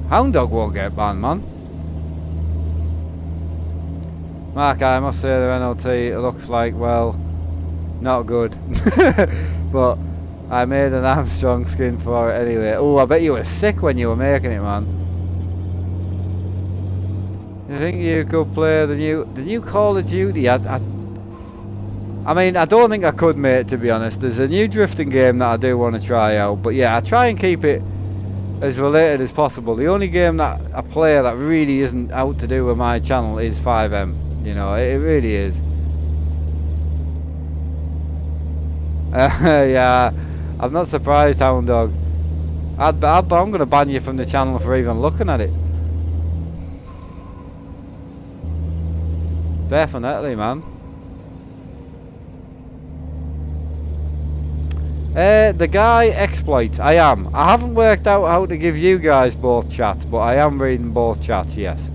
Speaker 1: Hound Dog won't get banned, man. Mark, I must say the NLT looks like, well, not good. But I made an Armstrong skin for it anyway. Oh, I bet you were sick when you were making it, man. You think you could play the new Call of Duty? I mean, I don't think I could, mate, to be honest. There's a new drifting game that I do want to try out, but yeah, I try and keep it as related as possible. The only game that I play that really isn't out to do with my channel is 5M. You know, it really is. Yeah, I'm not surprised, Hound Dog. I'm going to ban you from the channel for even looking at it. Definitely, man. The guy exploits. I am. I haven't worked out how to give you guys both chats, but I am reading both chats, yes.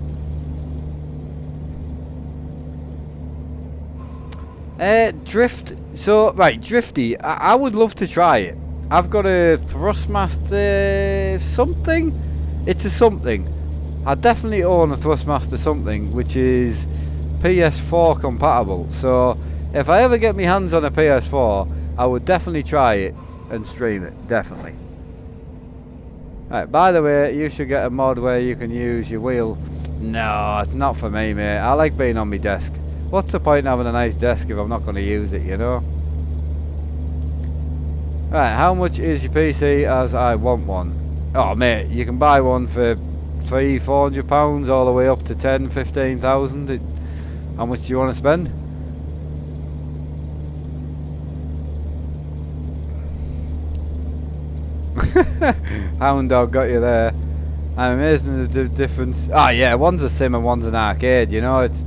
Speaker 1: Drift So, right, Drifty, I would love to try it. I've got a Thrustmaster something. It's a something. I definitely own a Thrustmaster something, which is PS4 compatible. So, if I ever get my hands on a PS4, I would definitely try it and stream it. Definitely. Right, by the way, you should get a mod where you can use your wheel. No, it's not for me, mate. I like being on my desk. What's the point in having a nice desk if I'm not going to use it, you know? Right, how much is your PC as I want one? Oh, mate, you can buy one for £300-400 all the way up to 10,000-15,000. How much do you want to spend? Hound Dog got you there. I'm amazed at the difference. Ah, yeah, one's a sim and one's an arcade. You know, it's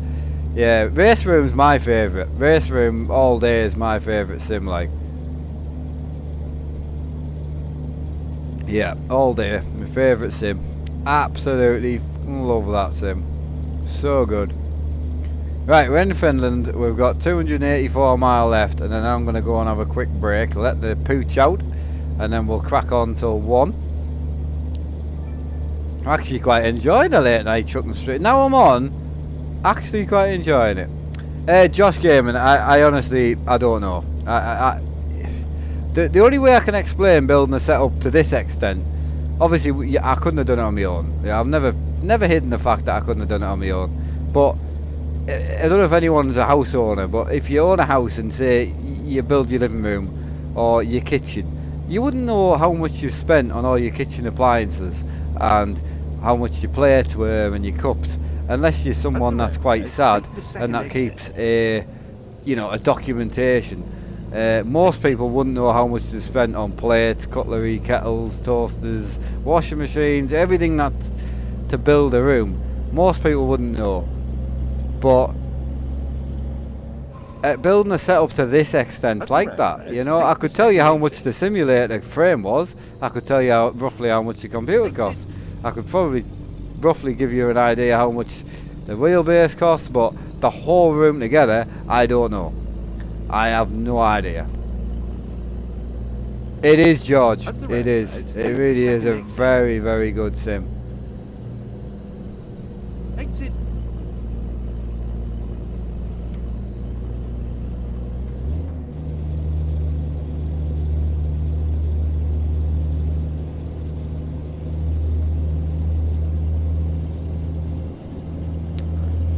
Speaker 1: yeah. Race Room's my favourite. Race Room all day is my favourite sim. Like, yeah, all day, my favourite sim. Absolutely love that sim. So good. Right, we're in Finland. We've got 284 mile left, and then I'm gonna go and have a quick break. Let the pooch out. And then we'll crack on till 1. I'm actually quite enjoying the late night trucking street. Now I'm on, actually quite enjoying it. Josh Gaming, I honestly, I don't know. The only way I can explain building a setup to this extent, obviously I couldn't have done it on my own. Yeah, I've never hidden the fact that I couldn't have done it on my own. But I don't know if anyone's a house owner, but if you own a house and say you build your living room or your kitchen, you wouldn't know how much you've spent on all your kitchen appliances and how much your plates were and your cups, unless you're someone that's quite sad and that keeps a documentation. Most people wouldn't know how much they spent on plates, cutlery, kettles, toasters, washing machines, everything that's to build a room. Most people wouldn't know. But building a setup to this extent like that, you know, I could tell you how much the simulator frame was. I could tell you roughly how much the computer cost. I could probably roughly give you an idea how much the wheelbase costs, but the whole room together, I don't know. I have no idea. It is, George. It is. It really is a very, very good sim.
Speaker 4: Exit.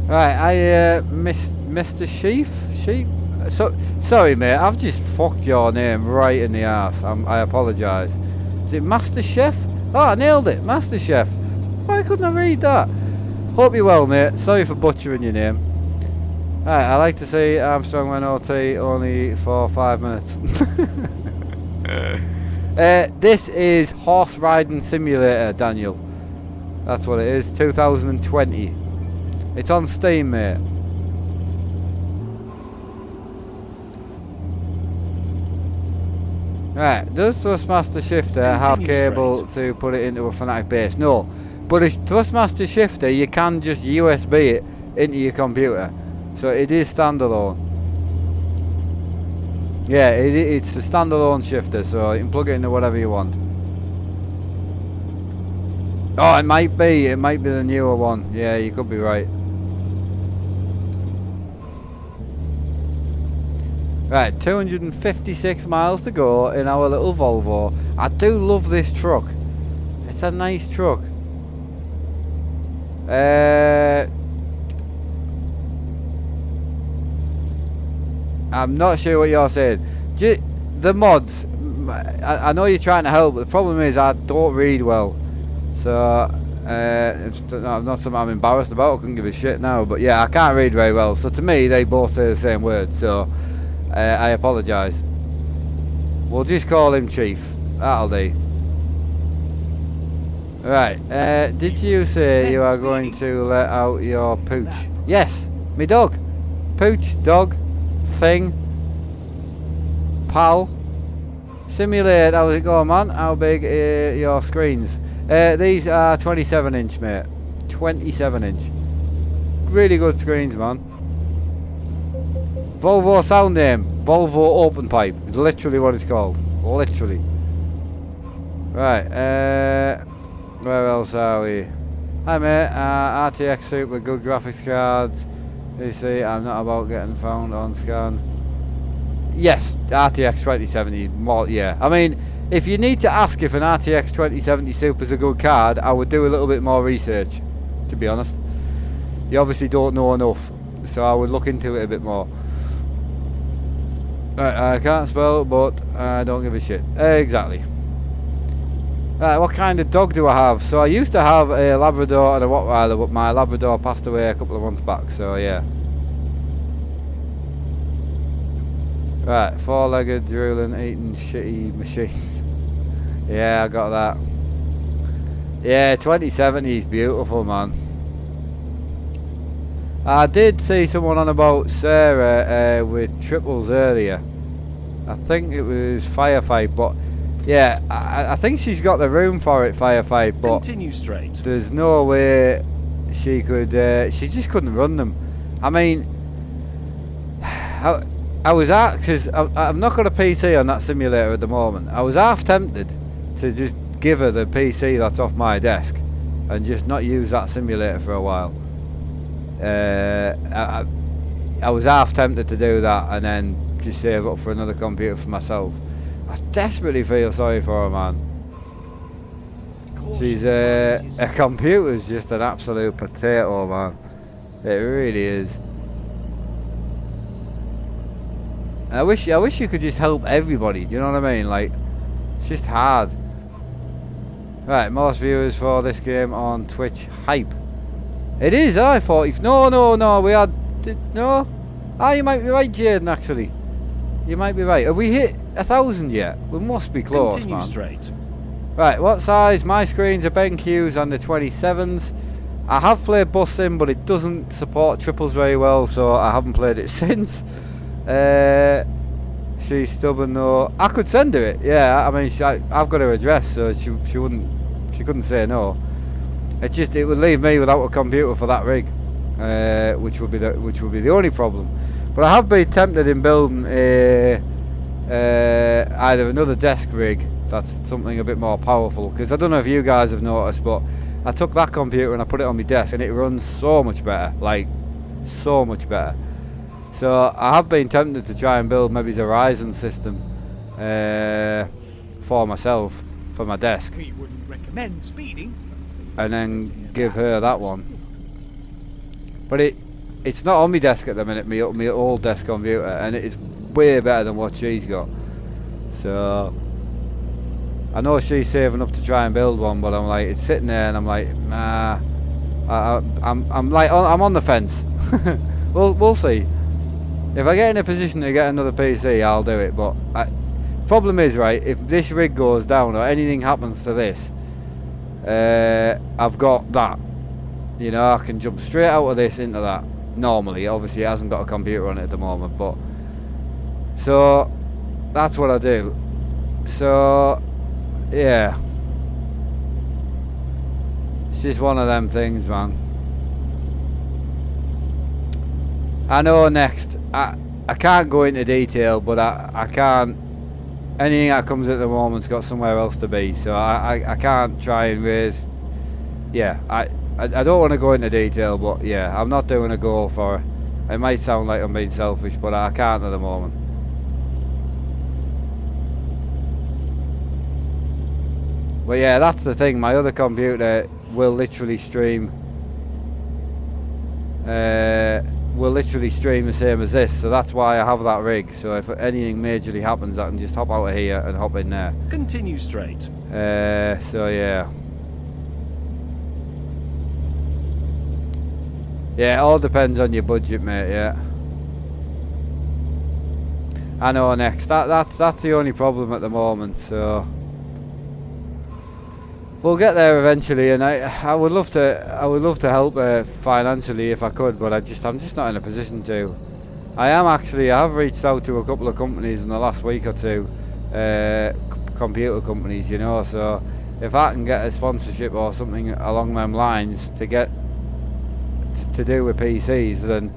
Speaker 1: Right, Mr. Sheep? So, sorry mate, I've just fucked your name right in the arse. I apologise. Is it Master Chef? Oh, I nailed it, Master Chef. Why couldn't I read that? Hope you're well, mate. Sorry for butchering your name. Right, I like to see Armstrong went OT only for 5 minutes. This is Horse Riding Simulator, Daniel. That's what it is, 2020. It's on Steam, mate. Right, does Thrustmaster Shifter have cable to put it into a Fanatic base? No, but a Thrustmaster Shifter, you can just USB it into your computer. So it is standalone. Yeah, it's a standalone shifter, so you can plug it into whatever you want. Oh, it might be the newer one. Yeah, you could be right. Right, 256 miles to go in our little Volvo. I do love this truck. It's a nice truck. I'm not sure what you're saying. The mods, I know you're trying to help, but the problem is I don't read well. So, it's not something I'm embarrassed about. I couldn't give a shit now. But yeah, I can't read very well. So to me, they both say the same word. So, I apologise. We'll just call him Chief. That'll do. Right, did you say you are going to let out your pooch? Yes, me dog. Pooch, dog, thing, pal. Simulate, how's it going, man? How big are your screens? These are 27 inch, mate. 27 inch. Really good screens, man. Volvo sound name. Volvo open pipe. It's literally what it's called. Literally. Right, where else are we? Hi mate, RTX suit with good graphics cards. You see, I'm not about getting found on scan. Yes, RTX 2070, more, yeah. I mean, if you need to ask if an RTX 2070 Super is a good card, I would do a little bit more research, to be honest. You obviously don't know enough, so I would look into it a bit more. Right, I can't spell, but I don't give a shit. Exactly. Right, what kind of dog do I have? So I used to have a Labrador and a Rottweiler, but my Labrador passed away a couple of months back, so yeah. Right, four-legged, drooling, eating shitty machines. Yeah, I got that. Yeah, 2070 is beautiful, man. I did see someone on about Sarah with triples earlier. I think it was Firefight, but yeah, I think she's got the room for it, Firefight, but
Speaker 3: Continue straight.
Speaker 1: there's no way she could, she just couldn't run them. I mean, I was at, because I've not got a PC on that simulator at the moment. I was half tempted to just give her the PC that's off my desk and just not use that simulator for a while. I was half tempted to do that and then just save up for another computer for myself. I desperately feel sorry for her, man. She's her computer's just an absolute potato, man. It really is. I wish you could just help everybody. Do you know what I mean? Like, it's just hard. Right, most viewers for this game on Twitch. Hype. It is. I thought if no, we had no. Ah, you might be right, Jaden. Actually, you might be right. Have we hit 1,000 yet? We must be close,
Speaker 3: Continue
Speaker 1: man.
Speaker 3: straight.
Speaker 1: Right, what size? My screens are BenQs and the 27s. I have played Bus Sim, but it doesn't support triples very well, so I haven't played it since. She's stubborn though. I could send her it. Yeah, I mean, I've got her address, so she couldn't say no. It would leave me without a computer for that rig, which would be the only problem. But I have been tempted in building either another desk rig that's something a bit more powerful, because I don't know if you guys have noticed, but I took that computer and I put it on my desk and it runs so much better, like so much better. So I have been tempted to try and build maybe a Ryzen system for myself, for my desk,
Speaker 4: We wouldn't recommend speeding.
Speaker 1: and then give her that one. But it's not on my desk at the minute, my old desk computer, and it is way better than what she's got. So I know she's saving up to try and build one, but I'm like, it's sitting there, and I'm like, nah. I'm on the fence. We'll see. If I get in a position to get another PC, I'll do it. But problem is, right, if this rig goes down or anything happens to this, I've got that. You know, I can jump straight out of this into that. Normally, obviously, it hasn't got a computer on it at the moment, but so that's what I do. So yeah, it's just one of them things, man. I know next, I can't go into detail, but I can't, anything that comes at the moment's got somewhere else to be, so I can't try and raise, yeah, I don't want to go into detail, but yeah, I'm not doing a goal for it. It might sound like I'm being selfish, but I can't at the moment. But yeah, that's the thing, my other computer will literally stream the same as this, so that's why I have that rig, so if anything majorly happens I can just hop out of here and hop in there.
Speaker 3: Continue straight.
Speaker 1: So yeah. Yeah, it all depends on your budget, mate, yeah. I know next, that's the only problem at the moment, so we'll get there eventually, and I would love to help financially if I could, but I'm just not in a position to. I have reached out to a couple of companies in the last week or two, computer companies, you know, so if I can get a sponsorship or something along them lines to get to do with PCs, then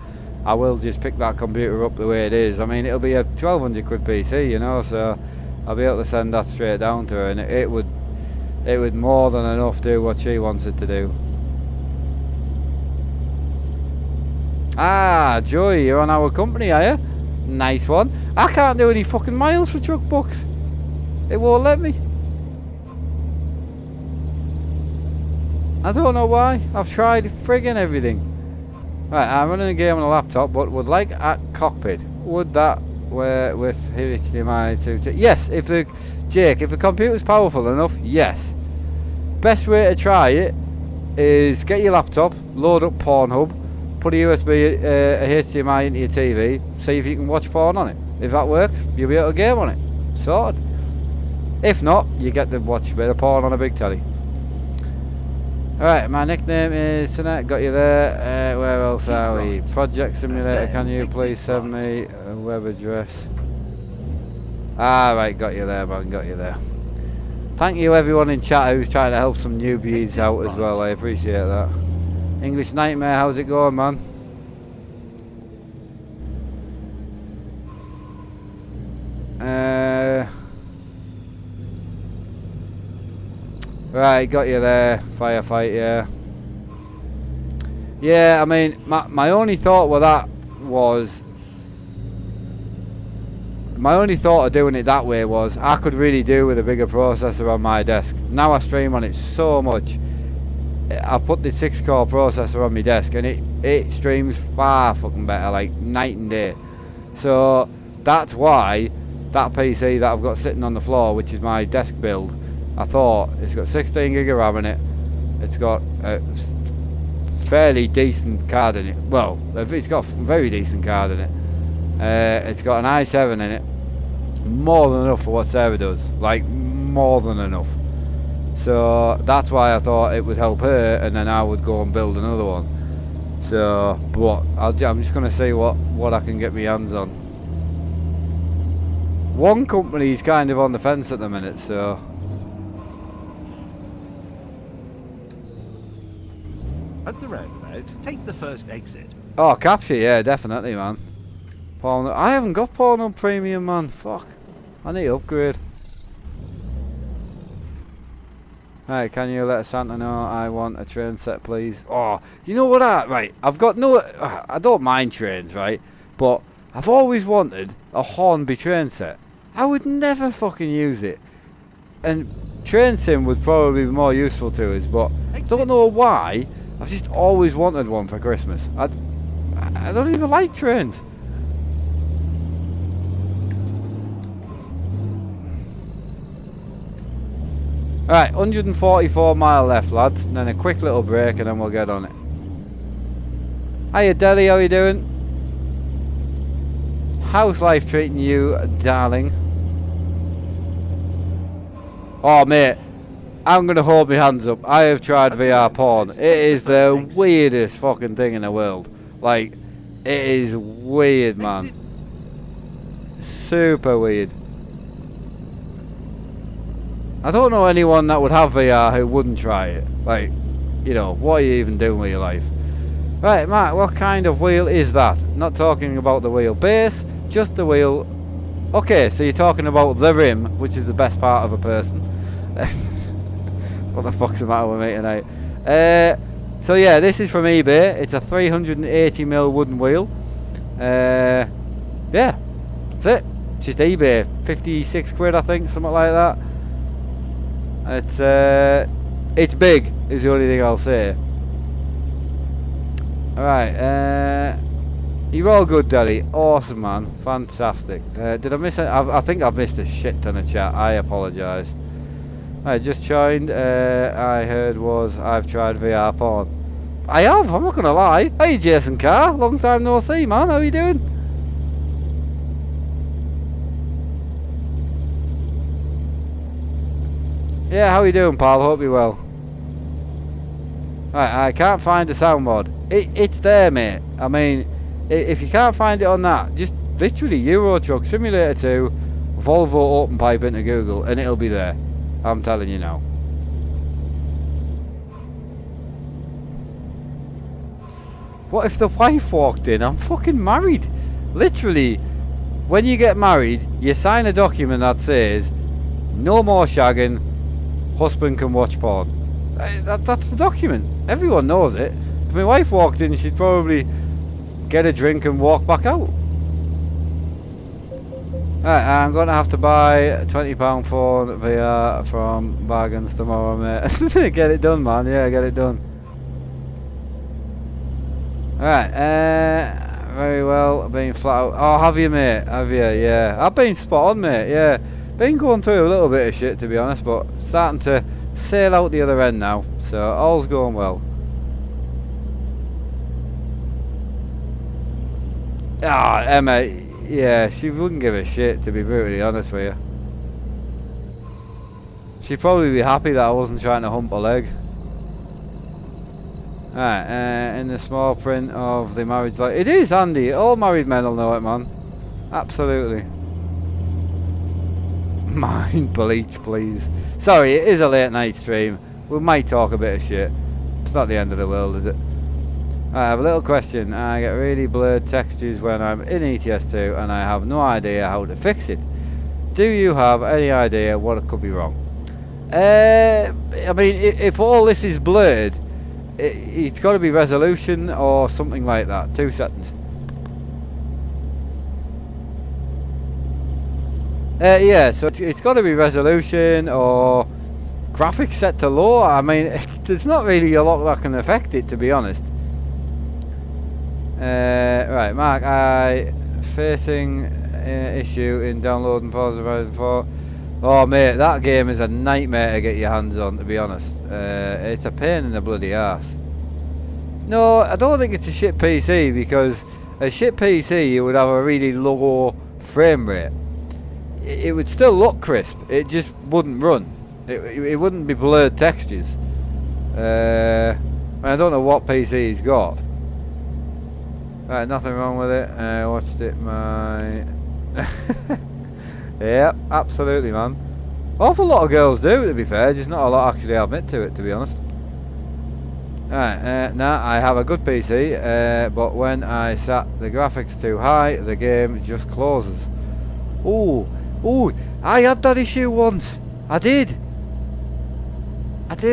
Speaker 1: I will just pick that computer up the way it is. I mean, it'll be a 1200 quid PC, you know, so I'll be able to send that straight down to her, and it would more than enough do what she wants it to do. Ah, Joey, you're on our company, are you? Nice one. I can't do any fucking miles for truck books. It won't let me. I don't know why. I've tried friggin' everything. Right, I'm running a game on a laptop, but would like a cockpit. Would that work with HDMI to... Yes, if the computer's powerful enough, yes. Best way to try it is get your laptop, load up Pornhub, put a USB, a HDMI into your TV, see if you can watch porn on it. If that works, you'll be able to game on it. Sorted. If not, you get to watch a bit of porn on a big telly. Alright, my nickname is Tonight, got you there. Where else are we? Project Simulator, can you please send me a web address? Ah, right, got you there, man, got you there. Thank you everyone in chat who's trying to help some newbies out as well, I appreciate that. English Nightmare, how's it going, man? Right, got you there. Firefight, yeah. Yeah, I mean, my only thought with that was... My only thought of doing it that way was I could really do with a bigger processor on my desk. Now I stream on it so much. I put the 6-core processor on my desk and it streams far fucking better, like night and day. So that's why that PC that I've got sitting on the floor, which is my desk build, I thought it's got 16 gig of RAM in it. It's got a fairly decent card in it. Well, it's got a very decent card in it. It's got an i7 in it. More than enough for what Sarah does. Like, more than enough. So that's why I thought it would help her, and then I would go and build another one. So, but I'm just going to see what I can get my hands on. One company's kind of on the fence at the minute, so...
Speaker 3: At the roundabout, take the first exit.
Speaker 1: Oh, capture, yeah, definitely, man. Pornhub. I haven't got Pornhub Premium, man. Fuck. I need to upgrade. Right, can you let Santa know I want a train set, please? Oh, you know what? Right, I've got no... I don't mind trains, right? But I've always wanted a Hornby train set. I would never fucking use it. And train sim would probably be more useful to us, but I don't know why. I've just always wanted one for Christmas. I don't even like trains. Alright, 144 mile left, lads, and then a quick little break and then we'll get on it. Hiya Deli, how you doing? How's life treating you, darling? Oh mate, I'm gonna hold my hands up. I have tried VR porn. It is the weirdest fucking thing in the world. Like, it is weird, man. Super weird. I don't know anyone that would have VR who wouldn't try it. Like, you know, what are you even doing with your life? Right, Matt, what kind of wheel is that? Not talking about the wheel base, just the wheel. Okay, so you're talking about the rim, which is the best part of a person. What the fuck's the matter with me tonight? So yeah, this is from eBay. It's a 380mm wooden wheel. Yeah, that's it. Just eBay, 56 quid I think, something like that. It's big, is the only thing I'll say. Alright, you're all good, Daddy. Awesome, man. Fantastic. Did I miss it? I think I've missed a shit ton of chat. I apologise. I just joined. I heard was I've tried VR porn. I have, I'm not going to lie. Hey, Jason Carr. Long time no see, man. How you doing? Yeah, how you doing, pal? Hope you're well. Right, I can't find the sound mod. It's there, mate. I mean, if you can't find it on that, just literally Euro Truck Simulator 2, Volvo Open Pipe into Google, and it'll be there. I'm telling you now. What if the wife walked in? I'm fucking married. Literally, when you get married, you sign a document that says, no more shagging, husband can watch porn. That's the document. Everyone knows it. If my wife walked in, she'd probably get a drink and walk back out. Right, I'm going to have to buy a £20 phone via from Bargains tomorrow, mate. Get it done, man. Yeah, get it done. Right, very well. Been flat out. Oh, have you, mate? Have you? Yeah. I've been spot on, mate. Yeah. Been going through a little bit of shit, to be honest, but starting to sail out the other end now. So, all's going well. Ah, Emma, yeah, she wouldn't give a shit, to be brutally honest with you. She'd probably be happy that I wasn't trying to hump her leg. Right, in the small print of the marriage life. It is handy. All married men will know it, man. Absolutely. Mind bleach, please. Sorry, it is a late night stream. We might talk a bit of shit. It's not the end of the world, is it? I have a little question. I get really blurred textures when I'm in ETS2 and I have no idea how to fix it. Do you have any idea what it could be wrong? I mean, if all this is blurred, it's got to be resolution or something like that. 2 seconds. Yeah, so it's got to be resolution or graphics set to low. I mean, there's not really a lot that can affect it, to be honest. Right, Mark, I facing issue in downloading Forza Horizon 4. Oh, mate, that game is a nightmare to get your hands on, to be honest. It's a pain in the bloody arse. No, I don't think it's a shit PC, because a shit PC you would have a really low frame rate. It would still look crisp, it just wouldn't run. It wouldn't be blurred textures. I don't know what PC he's got. Right, nothing wrong with it. Watched it, my... Yep, absolutely, man. Awful lot of girls do, to be fair, just not a lot actually admit to it, to be honest. Right, now I have a good PC, but when I set the graphics too high, the game just closes. Ooh, I had that issue once. I did.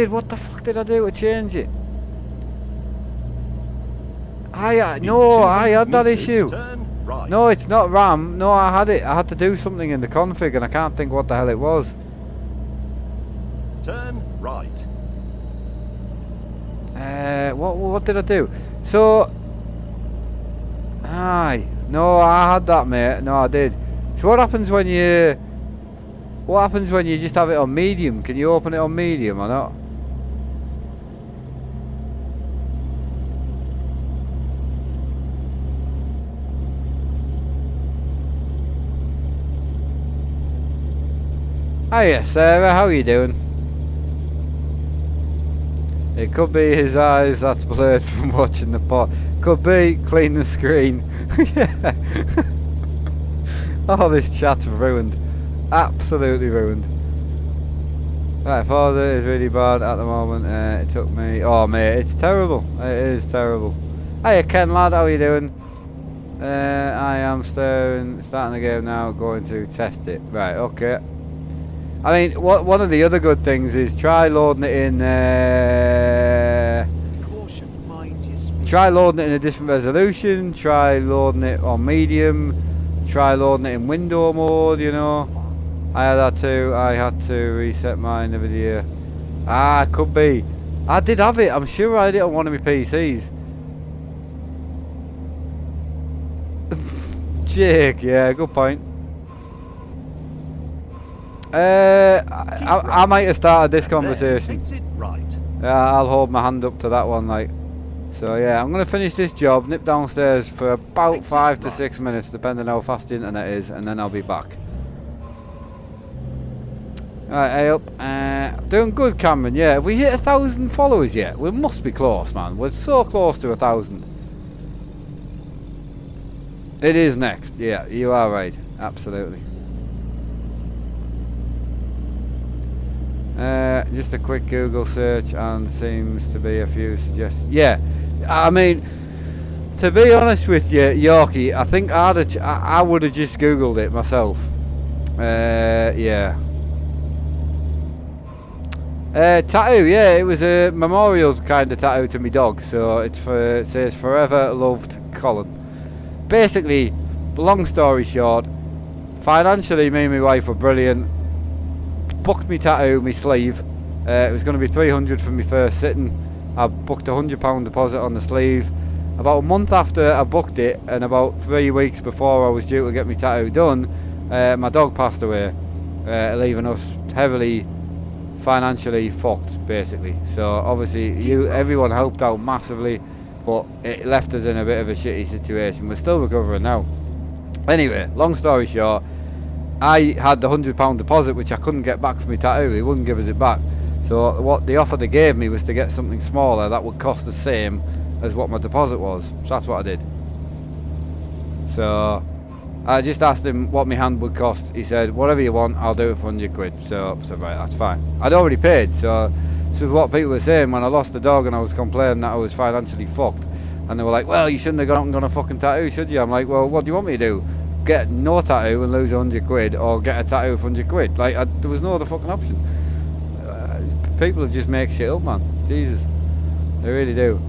Speaker 1: What the fuck did I do to change it? I had that issue.
Speaker 3: Right.
Speaker 1: No, it's not RAM. No, I had it. I had to do something in the config, and I can't think what the hell it was.
Speaker 3: Turn right.
Speaker 1: What did I do? So, no, I had that, mate. No, I did. So what happens when you just have it on medium? Can you open it on medium or not? Hiya, Sarah, how are you doing? It could be his eyes that's blurred from watching the pot. Could be clean the screen. Yeah. Oh, this chat's ruined. Absolutely ruined. Right, Forza is really bad at the moment. It took me... Oh, mate, it's terrible. It is terrible. Hiya, Ken, lad, how are you doing? I am starting the game now, going to test it. Right, okay. I mean, one of the other good things is try loading it in...
Speaker 4: Caution, mind your speed.
Speaker 1: Try loading it in a different resolution. Try loading it on medium. Try loading it in window mode, you know. I had that too. I had to reset my NVIDIA. Could be. I did have it. I'm sure I had it on one of my PCs. Jake, yeah, good point. I might have started this conversation.
Speaker 3: Exit right.
Speaker 1: I'll hold my hand up to that one, like. So yeah, I'm gonna finish this job, nip downstairs for about 5 to 6 minutes, depending how fast the internet is, and then I'll be back. Alright, hey up. Doing good, Cameron. Yeah, have we hit 1,000 followers yet? We must be close, man. We're so close to 1,000. It is next. Yeah, you are right. Absolutely. Just a quick Google search and seems to be a few suggestions. Yeah, I mean, To be honest with you, Yorkie, I think I would have just googled it myself. Yeah. Tattoo, yeah, it was a memorial kind of tattoo to my dog, so it says forever loved Colin. Basically, long story short, financially me and my wife were brilliant. Booked me tattoo, my sleeve. It was going to be 300 for my first sitting. I booked a £100 deposit on the sleeve. About a month after I booked it, and about 3 weeks before I was due to get my tattoo done, my dog passed away, leaving us heavily financially fucked, basically. So obviously everyone helped out massively, but it left us in a bit of a shitty situation. We're still recovering now. Anyway, long story short, I had the £100 deposit which I couldn't get back from my tattoo. He wouldn't give us it back. So what the offer they gave me was to get something smaller that would cost the same as what my deposit was. So that's what I did. So I just asked him what my hand would cost. He said, whatever you want, I'll do it for 100 quid. So I said, right, that's fine. I'd already paid, so this is what people were saying when I lost the dog and I was complaining that I was financially fucked. And they were like, well, you shouldn't have gone and got a fucking tattoo, should you? I'm like, well, what do you want me to do? Get no tattoo and lose 100 quid, or get a tattoo for 100 quid? Like, there was no other fucking option. People just make shit up, man. Jesus. They really do.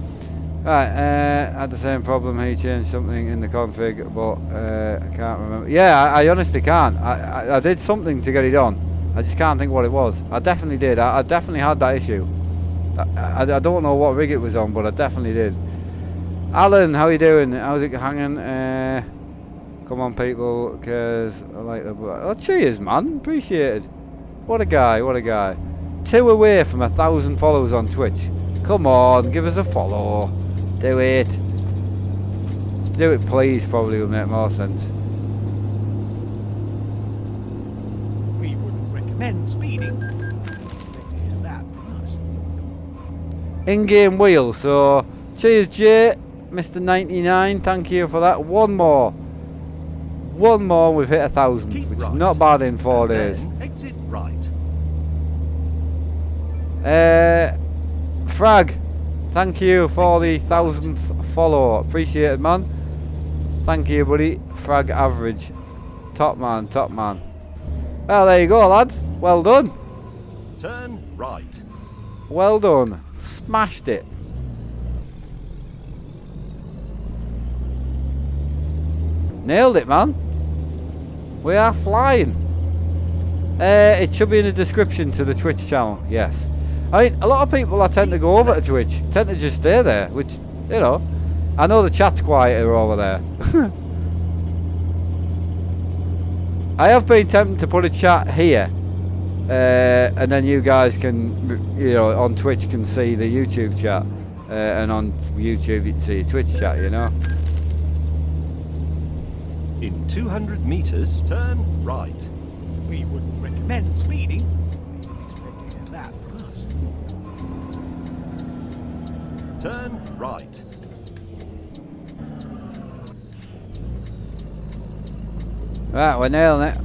Speaker 1: Right, had the same problem. He changed something in the config, but I can't remember. Yeah, I honestly can't. I did something to get it on. I just can't think what it was. I definitely did. I definitely had that issue. I don't know what rig it was on, but I definitely did. Alan, how you doing? How's it hanging? Come on, people, because I like the... Oh, cheers, man. Appreciate it. What a guy, what a guy. 2 away from 1,000 followers on Twitch. Come on, give us a follow. Do it. Do it, please. Probably would make more sense.
Speaker 4: We wouldn't recommend speeding. Expect to hear that from us.
Speaker 1: In-game wheel. So, cheers, Jay. Mr. 99. Thank you for that. One more. One more. We've hit 1,000,
Speaker 3: Keep
Speaker 1: which
Speaker 3: right.
Speaker 1: is not bad in 4
Speaker 3: And
Speaker 1: days.
Speaker 3: then exit right.
Speaker 1: Frag. Thank you for the 1,000th follow. Appreciate it, man. Thank you, buddy. Frag average. Top man, top man. Well, there you go, lads. Well done.
Speaker 3: Turn right.
Speaker 1: Well done. Smashed it. Nailed it, man. We are flying. It should be in the description to the Twitch channel. Yes. I mean, a lot of people I tend to go over to Twitch tend to just stay there, which, you know, I know the chat's quieter over there. I have been tempted to put a chat here, and then you guys can, you know, on Twitch can see the YouTube chat, and on YouTube you can see the Twitch chat, you know.
Speaker 3: In 200 meters, turn right.
Speaker 4: We wouldn't recommend speeding. Expect to hear that from us.
Speaker 3: Turn right.
Speaker 1: Right, we're nailing it.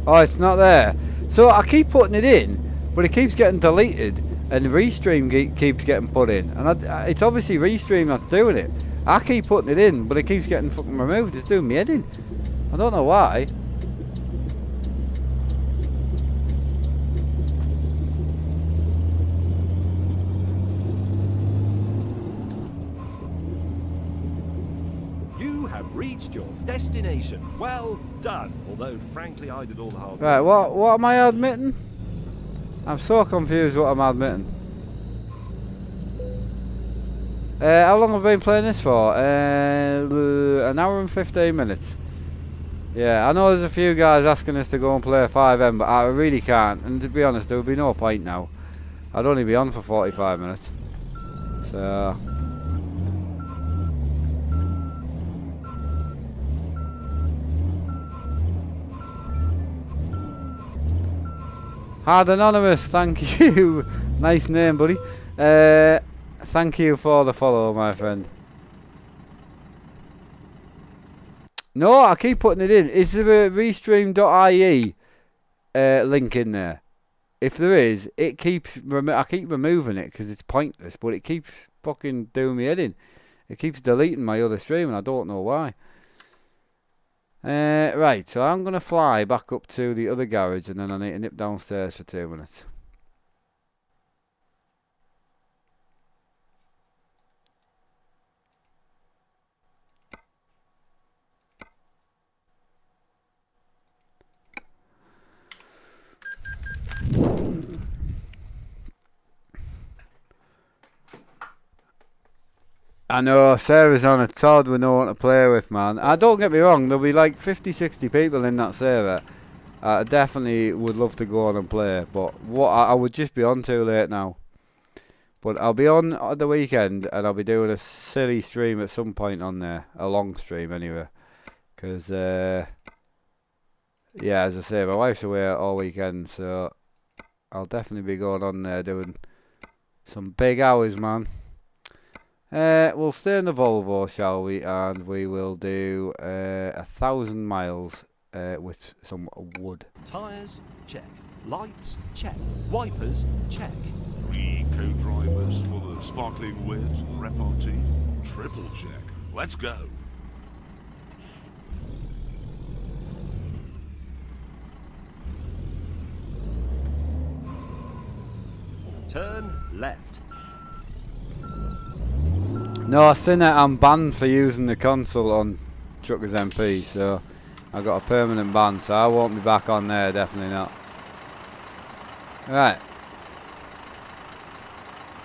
Speaker 1: Oh, it's not there. So I keep putting it in, but it keeps getting deleted, and Restream keeps getting put in. And it's obviously Restream that's doing it. I keep putting it in, but it keeps getting fucking removed. It's doing me head in. I don't know why.
Speaker 3: You have reached your destination. Well done. Although, frankly, I did all the hard work.
Speaker 1: Right, what am I admitting? I'm so confused what I'm admitting. How long have I been playing this for? An hour and 15 minutes. Yeah, I know there's a few guys asking us to go and play a 5M, but I really can't. And to be honest, there would be no point now. I'd only be on for 45 minutes. So... Hard Anonymous, thank you. Nice name, buddy. Thank you for the follow, my friend. No, I keep putting it in. Is there a restream.ie link in there? if there is, it keeps. I keep removing it because it's pointless, but it keeps fucking doing me head in. It keeps deleting my other stream, and I don't know why. Right, so I'm gonna fly back up to the other garage, and then I need to nip downstairs for 2 minutes. I know, Sarah's on a Todd with no one to play with, man. Don't get me wrong, there'll be like 50, 60 people in that server. I definitely would love to go on and play, but what I would just be on too late now. But I'll be on at the weekend, and I'll be doing a silly stream at some point on there. A long stream, anyway. Because, yeah, as I say, my wife's away all weekend, so I'll definitely be going on there doing some big hours, man. We'll stay in the Volvo, shall we? And we will do 1,000 miles with some wood.
Speaker 3: Tyres, check. Lights, check. Wipers, check.
Speaker 2: 3 co-drivers for the sparkling wet repartee. Triple check. Let's go.
Speaker 3: Turn left.
Speaker 1: No, I've seen that I'm banned for using the console on Truckers MP, so I got a permanent ban, so I won't be back on there, definitely not. Right.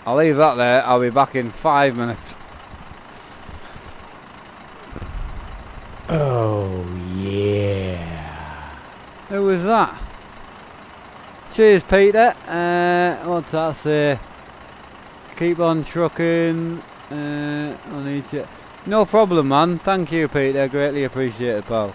Speaker 1: I'll leave that there, I'll be back in 5 minutes. Oh, yeah. Who was that? Cheers, Peter. What's that say? Keep on trucking. I need to. No problem, man. Thank you, Peter. Greatly appreciated, pal.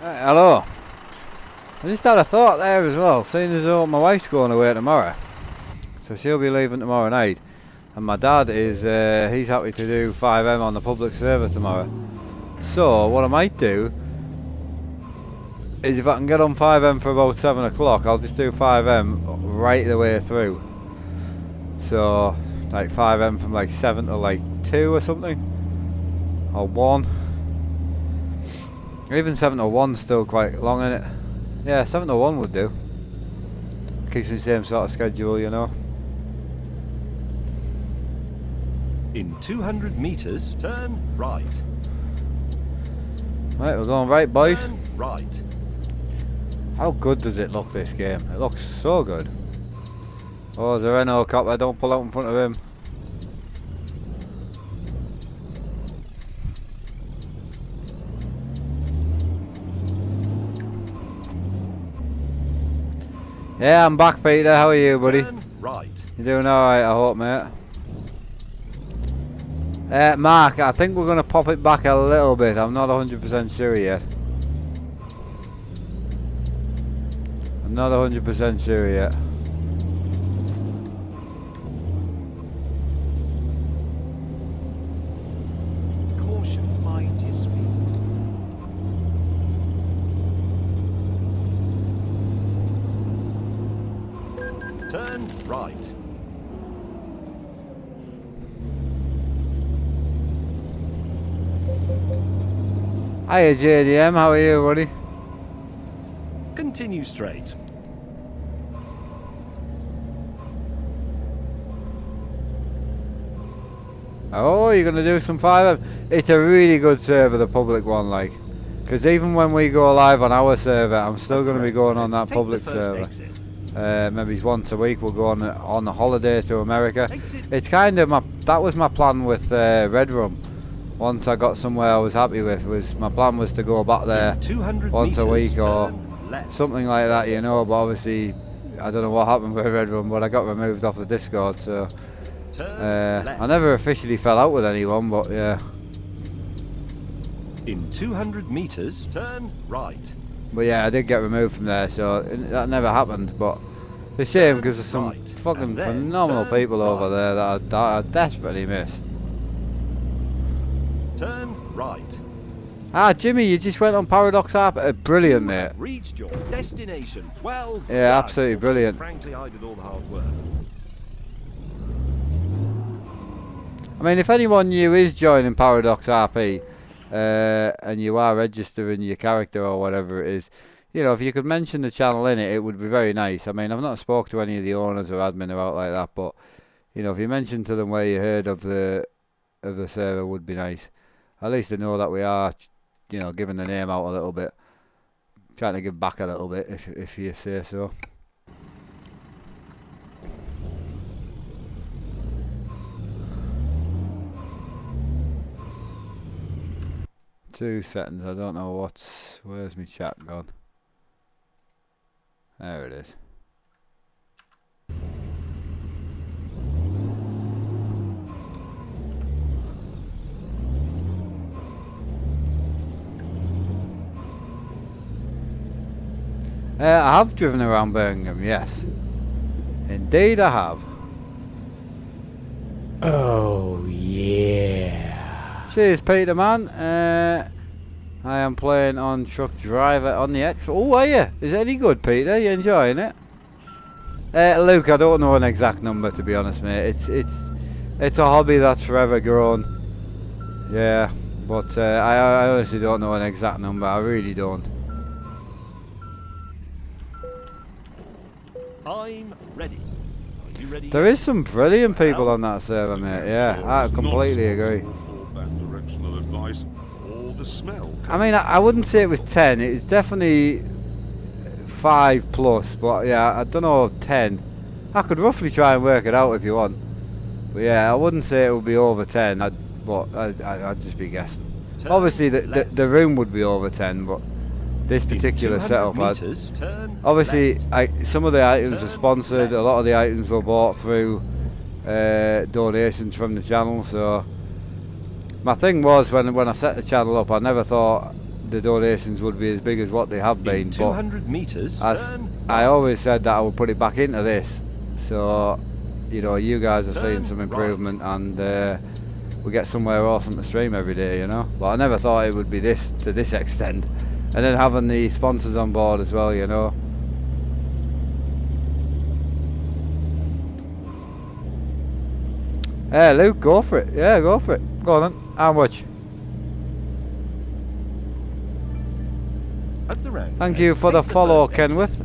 Speaker 1: Hello. I just had a thought there as well, seeing as though my wife's going away tomorrow. So she'll be leaving tomorrow night. And my dad is, he's happy to do 5M on the public server tomorrow. So, what I might do is if I can get on 5M for about 7 o'clock, I'll just do 5M right the way through. So, like 5M from like 7 to like 2 or something. Or 1. Even 7 to 1's still quite long, isn't it? Yeah, 7 to 1 would do. Keeps me the same sort of schedule, you know.
Speaker 3: In 200 meters, turn right.
Speaker 1: Right, we're going right, boys.
Speaker 3: Turn right.
Speaker 1: How good does it look, this game? It looks so good. Oh, there's a Renault copper, don't pull out in front of him. Yeah, I'm back, Peter. How are you, buddy?
Speaker 3: Turn right.
Speaker 1: You doing alright, I hope, mate. Mark, I think we're going to pop it back a little bit. I'm not 100% sure yet. I'm not 100% sure yet.
Speaker 4: Caution, mind your speed.
Speaker 3: Turn right.
Speaker 1: Hiya, JDM. How are you, buddy?
Speaker 3: Continue straight.
Speaker 1: Oh, you're going to do some 5M? It's a really good server, the public one, like. Because even when we go live on our server, I'm still going to be going on that
Speaker 3: Take
Speaker 1: public
Speaker 3: the first
Speaker 1: server.
Speaker 3: exit.
Speaker 1: Maybe once a week we'll go on a holiday to America.
Speaker 3: Exit.
Speaker 1: It's kind of that was my plan with Red Rum. Once I got somewhere I was happy with, my plan was to go back there
Speaker 3: 200
Speaker 1: once a
Speaker 3: meters,
Speaker 1: week or
Speaker 3: turn left.
Speaker 1: something like that, you know. But obviously, I don't know what happened with Red Rum, but I got removed off the Discord, so
Speaker 3: Turn left.
Speaker 1: I never officially fell out with anyone. But yeah,
Speaker 3: In 200 meters, turn right.
Speaker 1: I did get removed from there, so that never happened. But it's a shame because there's some
Speaker 3: Right.
Speaker 1: fucking
Speaker 3: And then
Speaker 1: phenomenal
Speaker 3: turn
Speaker 1: people over
Speaker 3: right.
Speaker 1: there that I desperately miss.
Speaker 3: Turn right.
Speaker 1: Ah, Jimmy, you just went on Paradox App. Brilliant, mate.
Speaker 3: Reached your destination. Well
Speaker 1: Yeah,
Speaker 3: done.
Speaker 1: absolutely brilliant.
Speaker 3: Frankly, I did all the hard work.
Speaker 1: I mean, if anyone new is joining Paradox RP, and you are registering your character or whatever it is, you know, if you could mention the channel in it, it would be very nice. I mean, I've not spoke to any of the owners or admin about like that, but you know, if you mention to them where you heard of the server, would be nice. At least they know that we are, you know, giving the name out a little bit, trying to give back a little bit, if you say so. Two seconds. I don't know where's my chat gone. There it is. I have driven around Birmingham, yes. Indeed I have. Oh yeah. Cheers, Peter, man. I am playing on Truck Driver on the X. Oh, are you? Is it any good, Peter? You enjoying it? Luke, I don't know an exact number, to be honest, mate. It's a hobby that's forever grown. Yeah, but I honestly don't know an exact number. I really don't.
Speaker 3: I'm ready. Are you ready?
Speaker 1: There is some brilliant people on that server, mate. Yeah, I completely agree.
Speaker 2: For that directional advice or the smell.
Speaker 1: I mean, I wouldn't say it was 10. It's definitely 5 plus, but yeah, I don't know, 10. I could roughly try and work it out if you want. But yeah, I wouldn't say it would be over 10. I'd just be guessing.
Speaker 3: Turn
Speaker 1: Obviously,
Speaker 3: left.
Speaker 1: the room would be over 10, but this particular
Speaker 3: In 200
Speaker 1: setup,
Speaker 3: meters, turn
Speaker 1: obviously,
Speaker 3: left.
Speaker 1: some of the items are
Speaker 3: Turn
Speaker 1: sponsored.
Speaker 3: left.
Speaker 1: A lot of the items were bought through donations from the channel. So my thing was when I set the channel up, I never thought the donations would be as big as what they have been.
Speaker 3: In
Speaker 1: But
Speaker 3: 200 meters,
Speaker 1: as
Speaker 3: turn
Speaker 1: I
Speaker 3: right.
Speaker 1: always said that I would put it back into this, so you know you guys are seeing
Speaker 3: Turn
Speaker 1: some
Speaker 3: right.
Speaker 1: improvement, and we get somewhere awesome to stream every day, you know. But I never thought it would be this to this extent, and then having the sponsors on board as well, you know. Hey Luke, go for it. Yeah, go for it. Go on then. How much?
Speaker 3: At the round.
Speaker 1: Thank you for the
Speaker 3: Take
Speaker 1: follow,
Speaker 3: first exit.
Speaker 1: Kenworth.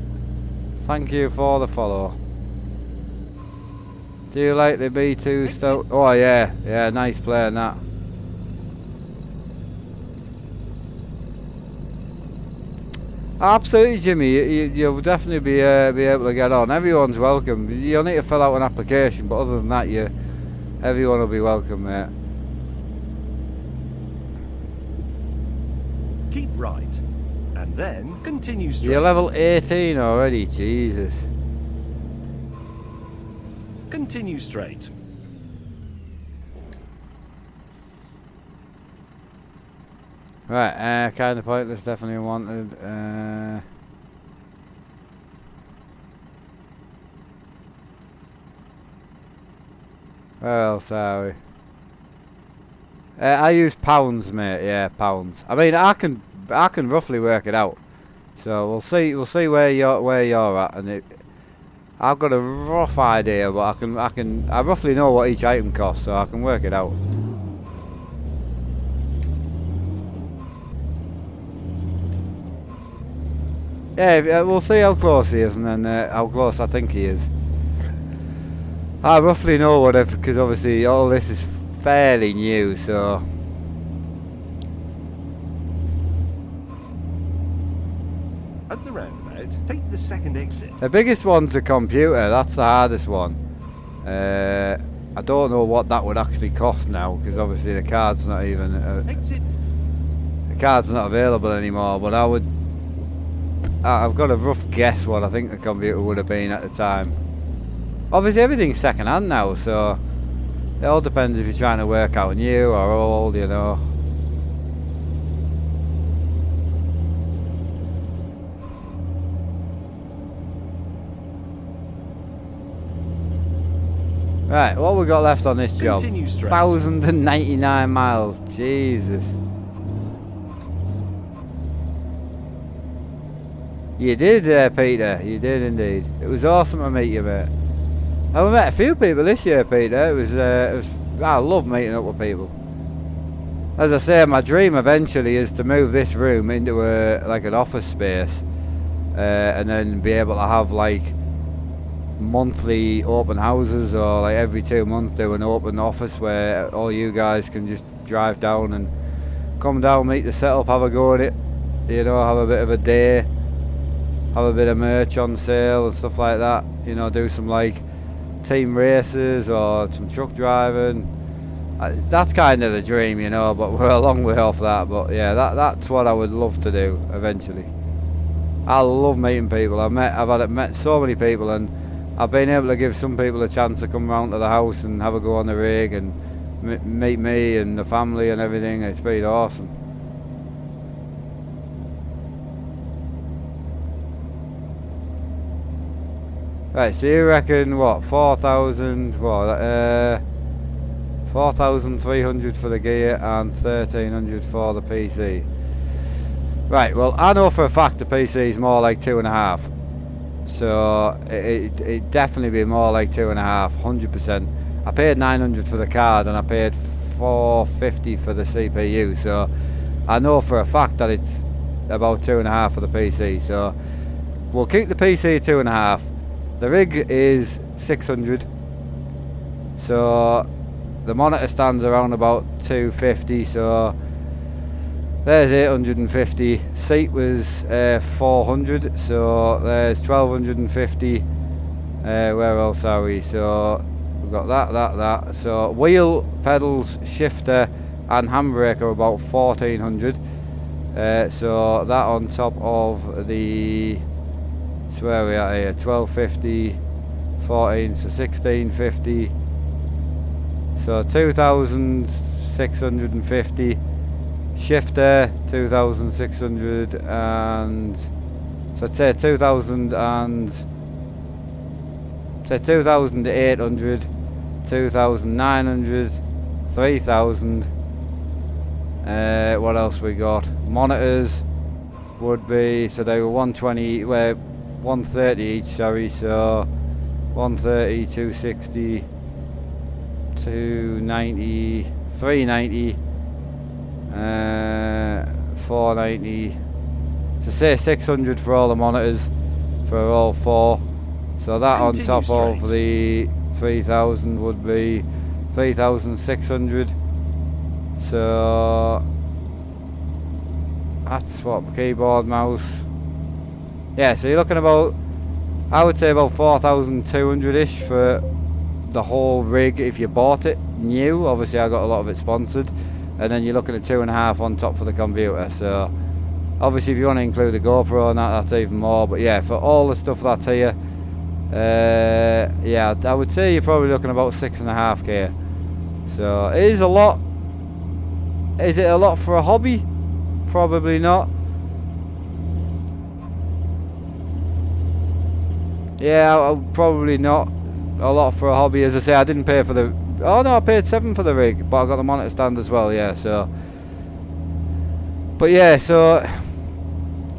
Speaker 1: Thank you for the follow. Do you like the B2
Speaker 3: Exit.
Speaker 1: Stout? Oh yeah, yeah, nice playing that. Absolutely, Jimmy. You'll definitely be able to get on. Everyone's welcome. You'll need to fill out an application, but other than that, everyone will be welcome, mate.
Speaker 3: Keep right, and then continue straight.
Speaker 1: You're level 18 already, Jesus.
Speaker 3: Continue straight.
Speaker 1: Right, kind of pointless, definitely wanted. Where else are we? I use pounds, mate. Yeah, pounds. I mean, I can roughly work it out. So we'll see where you're at, and I've got a rough idea, but I roughly know what each item costs, so I can work it out. Yeah, we'll see how close he is, and then how close I think he is. I roughly know whatever, because obviously all this is fairly new, so.
Speaker 3: At the roundabout, take the second exit.
Speaker 1: The biggest one's the computer, that's the hardest one. I don't know what that would actually cost now, because obviously the card's not even...
Speaker 3: Exit.
Speaker 1: the card's not available anymore, but I've got a rough guess what I think the computer would have been at the time. Obviously everything's second hand now, so it all depends if you're trying to work out new or old, you know. Right, what we got left on this job?
Speaker 3: Continue straight.
Speaker 1: 1,099 miles, Jesus. You did, Peter. You did indeed. It was awesome to meet you, mate. And we met a few people this year, Peter. It was. I love meeting up with people. As I say, my dream eventually is to move this room into like an office space, and then be able to have like monthly open houses, or like every 2 months do an open office where all you guys can just drive down and come down, meet the setup, have a go at it. You know, have a bit of a day. Have a bit of merch on sale and stuff like that. You know, do some like team races or some truck driving. That's kind of the dream, you know, but we're a long way off that. But yeah, that's what I would love to do eventually. I love meeting people. I've met so many people, and I've been able to give some people a chance to come round to the house and have a go on the rig and meet me and the family and everything. It's been awesome. Right, so you reckon what, 4,000, what, 4,300 for the gear and 1,300 for the PC. Right, well I know for a fact the PC is more like 2.5. So it'd definitely be more like 2.5, 100%. I paid 900 for the card and I paid 450 for the CPU, so I know for a fact that it's about 2.5 for the PC. So we'll keep the PC 2.5. The rig is 600, so the monitor stands around about 250, so there's 850. Seat was 400, so there's 1250. Where else are we? So we've got that. So wheel, pedals, shifter and handbrake are about 1,400. So that on top of the... So where are we at here? 1250, 14, so 1650. So 2,650. Shifter 2,600, and so I'd say 2,000 and say 2,800, 2,900, 3,000. What else we got? Monitors would be, so they were 120, 130 each, sorry, so 130, 260, 290, 390, 490, so say 600 for all the monitors for all four. So that on top of the 3,000 would be 3,600. So that's what, keyboard, mouse. Yeah, so you're looking about, I would say about 4,200-ish for the whole rig if you bought it new. Obviously I got a lot of it sponsored, and then you're looking at 2.5 on top for the computer. So obviously if you want to include the GoPro and that's even more. But yeah, for all the stuff that's here, yeah, I would say you're probably looking about 6.5k. So it is a lot. Is it a lot for a hobby? Probably not. Yeah, probably not a lot for a hobby. As I say, I didn't pay for the... Oh no, I paid 7 for the rig, but I got the monitor stand as well, yeah, so... But yeah, so...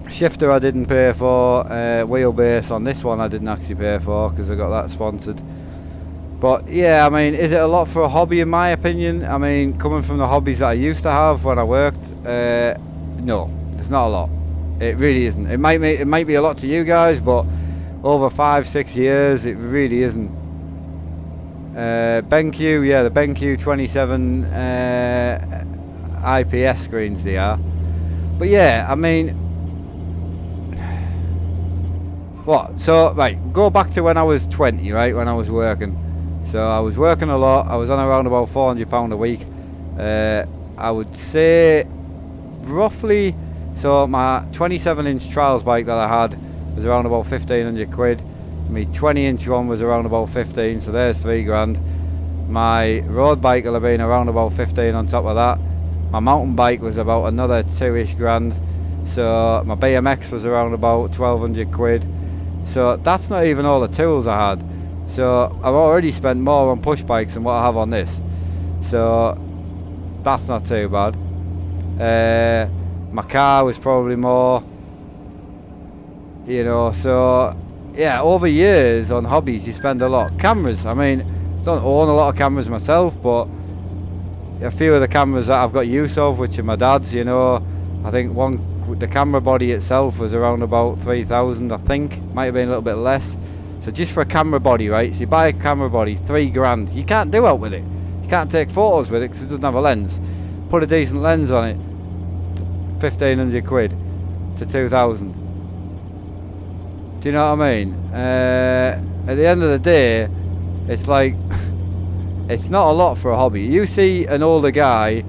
Speaker 1: Shifter I didn't pay for. Wheelbase on this one I didn't actually pay for, because I got that sponsored. But yeah, I mean, is it a lot for a hobby in my opinion? I mean, coming from the hobbies that I used to have when I worked, no, it's not a lot. It really isn't. It might be a lot to you guys, but over 5-6 years, it really isn't. BenQ, yeah, the BenQ 27 IPS screens they are. But yeah, I mean, what? So right, go back to when I was 20, right? When I was working. So I was working a lot. I was on around about £400 a week. I would say roughly. So my 27-inch trials bike that I had was around about 1,500 quid. My 20-inch one was around about 15. So there's 3 grand. My road bike will have been around about 15 on top of that. My mountain bike was about another 2-ish grand. So my BMX was around about 1,200 quid. So that's not even all the tools I had. So I've already spent more on push bikes than what I have on this. So that's not too bad. My car was probably more, you know. So yeah, over years on hobbies you spend a lot. Cameras, I mean, I don't own a lot of cameras myself, but a few of the cameras that I've got use of, which are my dad's, you know, I think the camera body itself was around about 3,000, I think. Might have been a little bit less. So just for a camera body, right? So you buy a camera body, 3 grand. You can't do out with it. You can't take photos with it because it doesn't have a lens. Put a decent lens on it, 1,500 quid to 2,000. Do you know what I mean? At the end of the day, it's like, it's not a lot for a hobby. You see an older guy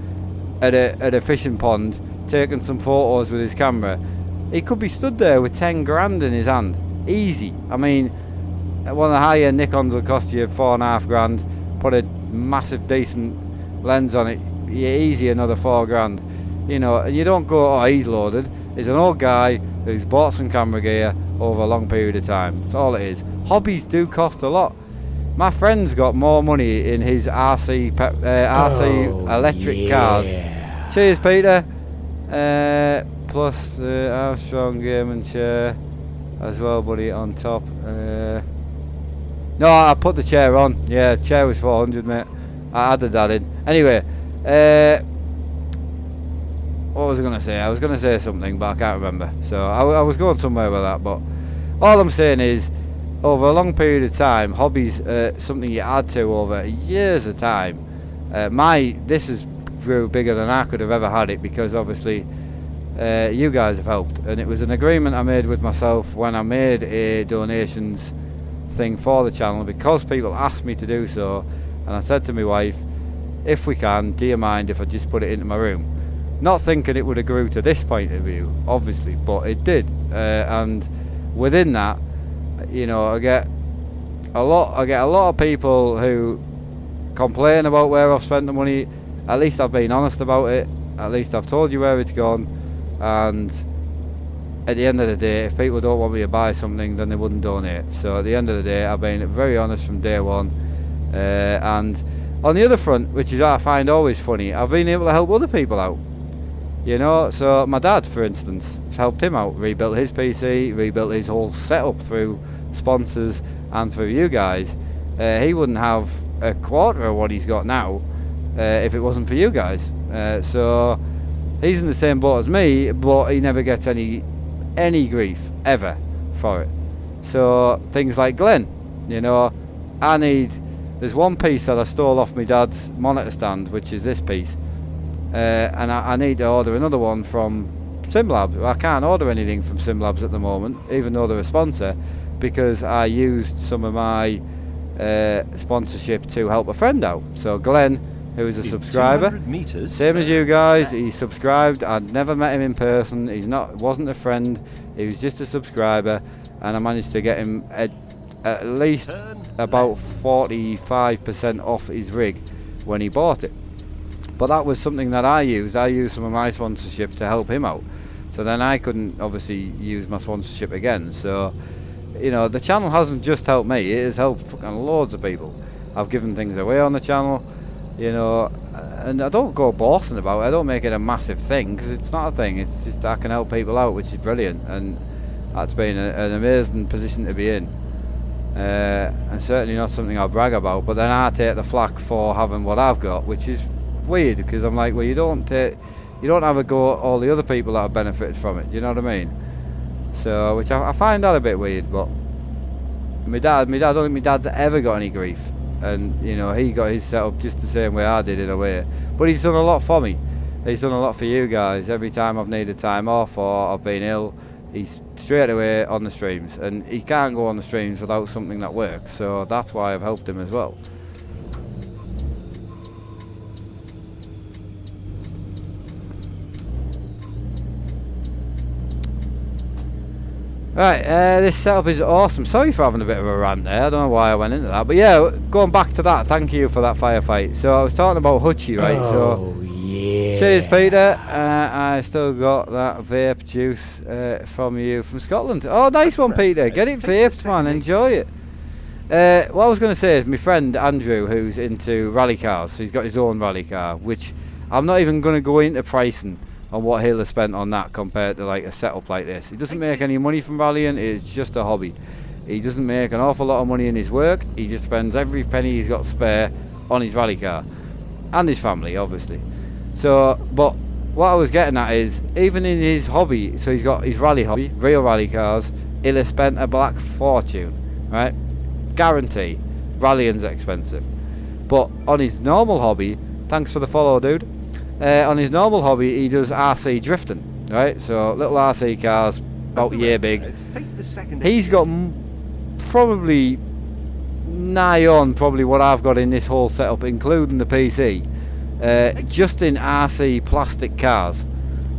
Speaker 1: at a fishing pond taking some photos with his camera. He could be stood there with 10 grand in his hand. Easy. I mean, one of the high-end Nikons will cost you 4.5 grand. Put a massive decent lens on it, you're easy another 4 grand. You know, and you don't go, oh, he's loaded. He's an old guy who's bought some camera gear over a long period of time. That's all it is. Hobbies do cost a lot. My friend's got more money in his RC electric cars. Cheers, Peter. Plus the Armstrong gaming chair as well, buddy, on top. No, I put the chair on. Yeah, chair was 400, mate. I added that in. Anyway, what was I going to say? I was going to say something, but I can't remember. So I was going somewhere with that, but all I'm saying is, over a long period of time, hobbies are something you add to over years of time. This is grew bigger than I could have ever had it, because obviously you guys have helped, and it was an agreement I made with myself when I made a donations thing for the channel, because people asked me to do so, and I said to my wife, if we can, do you mind if I just put it into my room? Not thinking it would have grew to this point of view, obviously, but it did, and within that, you know, I get a lot of people who complain about where I've spent the money. At least I've been honest about it, At least I've told you where it's gone, and at the end of the day, if people don't want me to buy something, then they wouldn't donate. So at the end of the day, I've been very honest from day one. And on the other front, which is what I find always funny, I've been able to help other people out. You know, so my dad, for instance, helped him out, rebuilt his PC, rebuilt his whole setup through sponsors and through you guys. He wouldn't have a quarter of what he's got now if it wasn't for you guys. So he's in the same boat as me, but he never gets any grief ever for it. So things like Glenn, you know, there's one piece that I stole off my dad's monitor stand, which is this piece, and I need to order another one from SimLabs. I can't order anything from SimLabs at the moment, even though they're a sponsor, because I used some of my sponsorship to help a friend out. So Glenn, who is a subscriber,
Speaker 3: meters,
Speaker 1: same as you guys, he subscribed. I'd never met him in person. Wasn't a friend. He was just a subscriber, and I managed to get him at least about 45% off his rig when he bought it. But that was something that I used. I used some of my sponsorship to help him out. So then I couldn't obviously use my sponsorship again. So, you know, the channel hasn't just helped me. It has helped fucking loads of people. I've given things away on the channel, you know, and I don't go bossing about it. I don't make it a massive thing, because it's not a thing. It's just I can help people out, which is brilliant, and that's been an amazing position to be in. And certainly not something I'll brag about, but then I take the flak for having what I've got, which is weird, because I'm like, well, you don't have a go at all the other people that have benefited from it, do you know what I mean? So, which I find that a bit weird. But my dad, I don't think my dad's ever got any grief, and you know, he got his setup just the same way I did in a way, but he's done a lot for me. He's done a lot for you guys. Every time I've needed time off or I've been ill, he's straight away on the streams, and he can't go on the streams without something that works, so that's why I've helped him as well. Right, this setup is awesome. Sorry for having a bit of a rant there, I don't know why I went into that, but yeah, going back to that, thank you for that firefight. So I was talking about Hutchie, right?
Speaker 4: Oh,
Speaker 1: so
Speaker 4: yeah.
Speaker 1: cheers, Peter. I still got that vape juice from you from Scotland. Oh, nice one, Peter. Get it vaped, man. Enjoy it. What I was going to say is my friend Andrew, who's into rally cars, so he's got his own rally car, which I'm not even going to go into pricing on what he'll have spent on that compared to like a setup like this. He doesn't make any money from rallying. It's just a hobby. He doesn't make an awful lot of money in his work. He just spends every penny he's got spare on his rally car and his family, obviously. So, but what I was getting at is, even in his hobby, so he's got his rally hobby, real rally cars, he'll have spent a black fortune, right? Guarantee. Rallying's expensive. But on his normal hobby, thanks for the follow, dude. On his normal hobby, he does RC drifting, right? So little RC cars, about a year big. He's got probably nigh on probably what I've got in this whole setup, including the PC, just in RC plastic cars,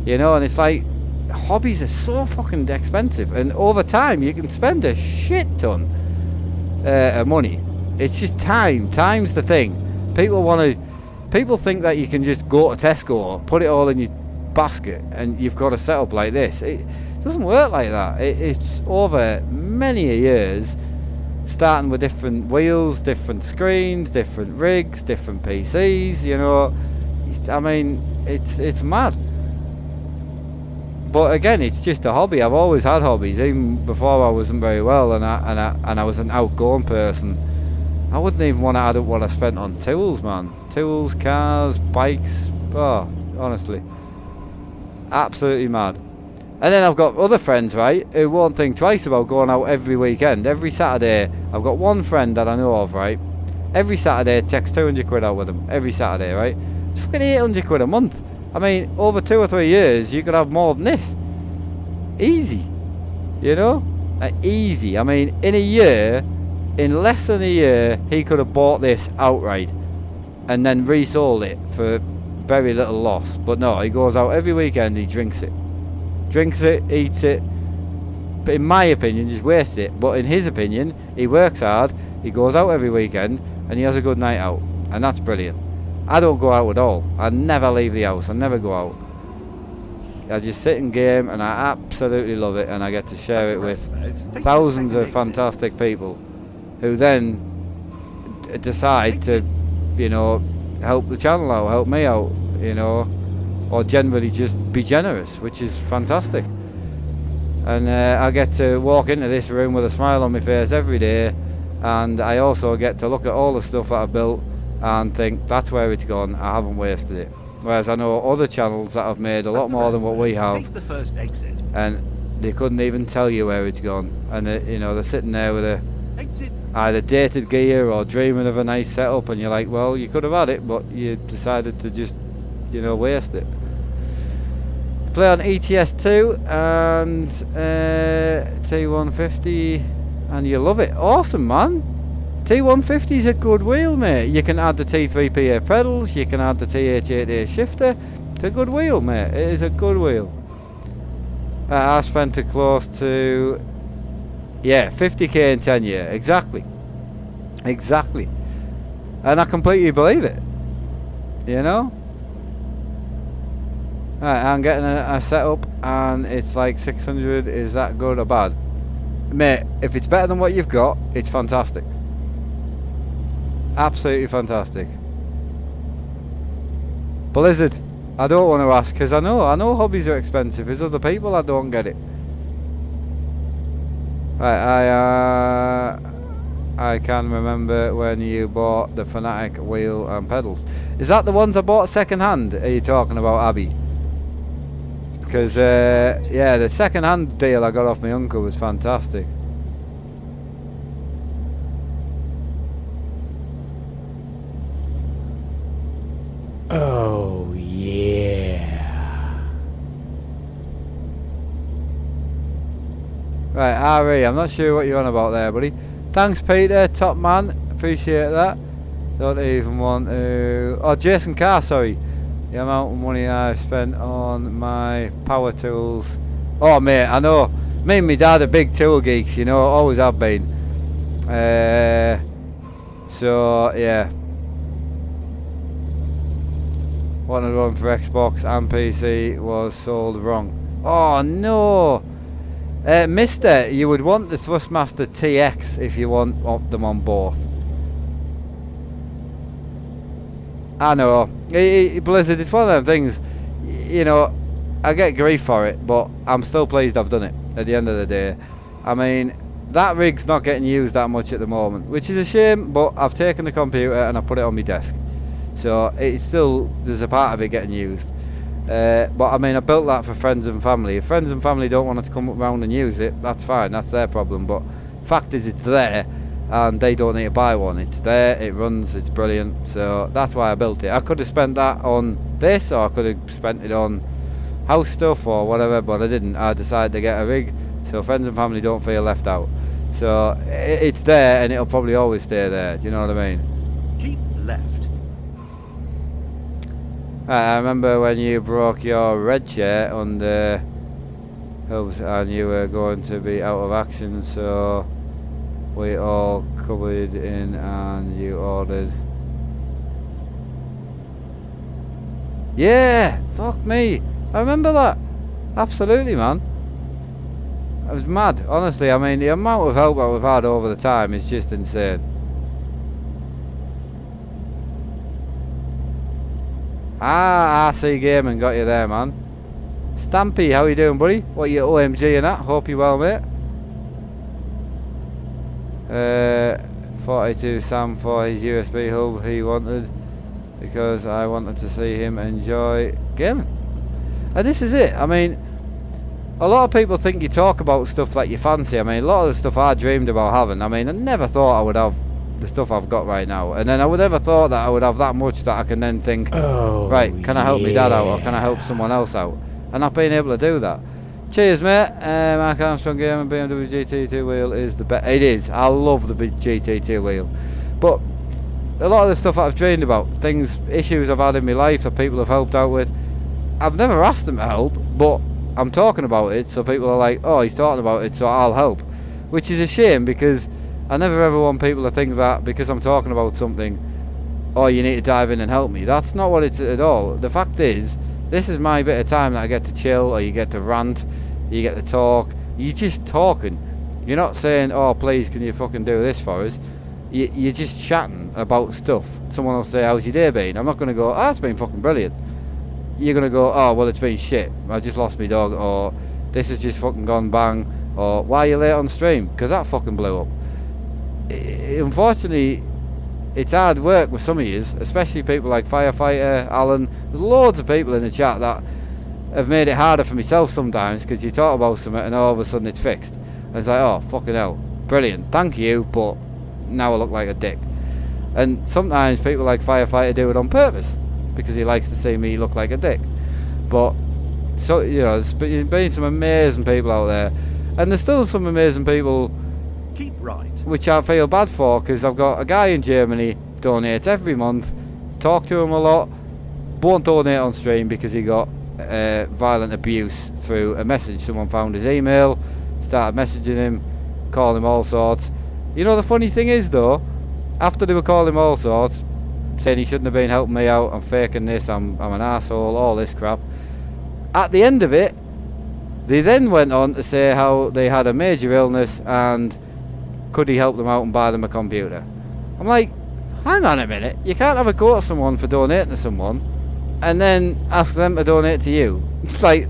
Speaker 1: you know. And it's like, hobbies are so fucking expensive, and over time you can spend a shit ton of money. It's just time's the thing. People think that you can just go to Tesco, put it all in your basket, and you've got a setup like this. It doesn't work like that. It's over many years, starting with different wheels, different screens, different rigs, different PCs, you know. I mean, it's mad. But again, it's just a hobby. I've always had hobbies, even before I wasn't very well, and I was an outgoing person. I wouldn't even want to add up what I spent on tools, man. Tools, cars, bikes. Oh, honestly, absolutely mad. And then I've got other friends, right, who won't think twice about going out every weekend. Every Saturday, I've got one friend that I know of, right? Every Saturday, takes 200 quid out with him. Every Saturday, right? It's fucking 800 quid a month. I mean, over 2 or 3 years, you could have more than this. Easy. You know? Easy. I mean, in a year, in less than a year, he could have bought this outright and then resold it for very little loss. But no, he goes out every weekend, he drinks it. Drinks it, eats it. But in my opinion, just wastes it. But in his opinion, he works hard, he goes out every weekend, and he has a good night out. And that's brilliant. I don't go out at all. I never leave the house. I never go out. I just sit and game, and I absolutely love it, and I get to share it with thousands of fantastic people who then decide to, you know, help the channel out, help me out, you know, or generally just be generous, which is fantastic. And I get to walk into this room with a smile on my face every day, and I also get to look at all the stuff that I've built and think, that's where it's gone, I haven't wasted it. Whereas I know other channels that have made a lot more than what we have,
Speaker 4: Take the first exit.
Speaker 1: and they couldn't even tell you where it's gone. And you know, they're sitting there with
Speaker 4: Exit.
Speaker 1: either dated gear or dreaming of a nice setup, and you're like, well, you could have had it, but you decided to just, you know, waste it. Play on ETS2 and T150, and you love it. Awesome, man. T150 is a good wheel, mate. You can add the T3PA pedals, you can add the TH8A shifter. It's a good wheel, mate. It is a good wheel. I spent it close to, yeah, 50k in 10 years. Exactly. Exactly. And I completely believe it. You know? Right, I'm getting a setup, and it's like 600. Is that good or bad? Mate, if it's better than what you've got, it's fantastic. Absolutely fantastic. Blizzard, I don't want to ask, because I know hobbies are expensive. There's other people that don't get it. Right, I can remember when you bought the Fanatic wheel and pedals. Is that the ones I bought second hand? Are you talking about, Abby? Because yeah, the second hand deal I got off my uncle was fantastic.
Speaker 5: Oh, yeah.
Speaker 1: Right, Ari, I'm not sure what you're on about there, buddy. Thanks, Peter, top man. Appreciate that. Don't even want to... Oh, Jason Carr, sorry. The amount of money I spent on my power tools. Oh, mate, I know. Me and my dad are big tool geeks, you know. Always have been. So, yeah. One of them for Xbox and PC was sold wrong. Oh no! Mister, you would want the Thrustmaster TX if you want them on both. I know. Blizzard, it's one of them things, you know, I get grief for it, but I'm still pleased I've done it at the end of the day. I mean, that rig's not getting used that much at the moment, which is a shame, but I've taken the computer and I put it on my desk. So it's still, there's a part of it getting used. But I mean, I built that for friends and family. If friends and family don't want to come around and use it, that's fine, that's their problem. But fact is, it's there, and they don't need to buy one. It's there, it runs, it's brilliant. So that's why I built it. I could have spent that on this, or I could have spent it on house stuff or whatever, but I didn't. I decided to get a rig, so friends and family don't feel left out. So it's there, and it'll probably always stay there. Do you know what I mean?
Speaker 4: Keep left.
Speaker 1: I remember when you broke your red chair under hooves and you were going to be out of action, so we all covered in and you ordered. Yeah, fuck me. I remember that. Absolutely, man. It was mad, honestly. I mean, the amount of help that we've had over the time is just insane. Ah, RC Gaming got you there, man. Stampy, how you doing, buddy? What you OMG and that? Hope you well, mate. 42 Sam for his USB hub he wanted, because I wanted to see him enjoy gaming. And this is it. I mean, a lot of people think you talk about stuff that you fancy. I mean, a lot of the stuff I dreamed about having, I mean, I never thought I would have the stuff I've got right now, and then I would never thought that I would have that much that I can then think,
Speaker 5: Oh,
Speaker 1: right, can I help my dad out, or can I help someone else out? And I've been able to do that. Cheers, mate. Mark Armstrong Gaming BMW GT2 wheel is the best. It is. I love the big GT2 wheel. But a lot of the stuff I've dreamed about, things, issues I've had in my life that people have helped out with, I've never asked them to help, but I'm talking about it, so people are like, oh, he's talking about it, so I'll help. Which is a shame, because I never ever want people to think that because I'm talking about something, oh, you need to dive in and help me. That's not what it's at all. The fact is, this is my bit of time that I get to chill, or you get to rant, you get to talk. You're just talking. You're not saying, oh, please, can you fucking do this for us? You're just chatting about stuff. Someone will say, how's your day been? I'm not going to go, oh, it's been fucking brilliant. You're going to go, oh, well, it's been shit. I just lost my dog, or this has just fucking gone bang, or why are you late on stream? Because that fucking blew up. Unfortunately, it's hard work with some of yous, especially people like Firefighter, Alan. There's loads of people in the chat that have made it harder for myself sometimes, because you talk about something and all of a sudden it's fixed. And it's like, oh, fucking hell, brilliant, thank you, but now I look like a dick. And sometimes people like Firefighter do it on purpose, because he likes to see me look like a dick. But, so, you know, there's been some amazing people out there, and there's still some amazing people
Speaker 4: Keep right.
Speaker 1: which I feel bad for, because I've got a guy in Germany donates every month, talk to him a lot, won't donate on stream because he got violent abuse through a message. Someone found his email, started messaging him, calling him all sorts. You know, the funny thing is though, after they were calling him all sorts, saying he shouldn't have been helping me out, I'm faking this, I'm an asshole, all this crap, at the end of it, they then went on to say how they had a major illness and could he help them out and buy them a computer. I'm like, hang on a minute, you can't have a go at someone for donating to someone and then ask them to donate to you. It's like,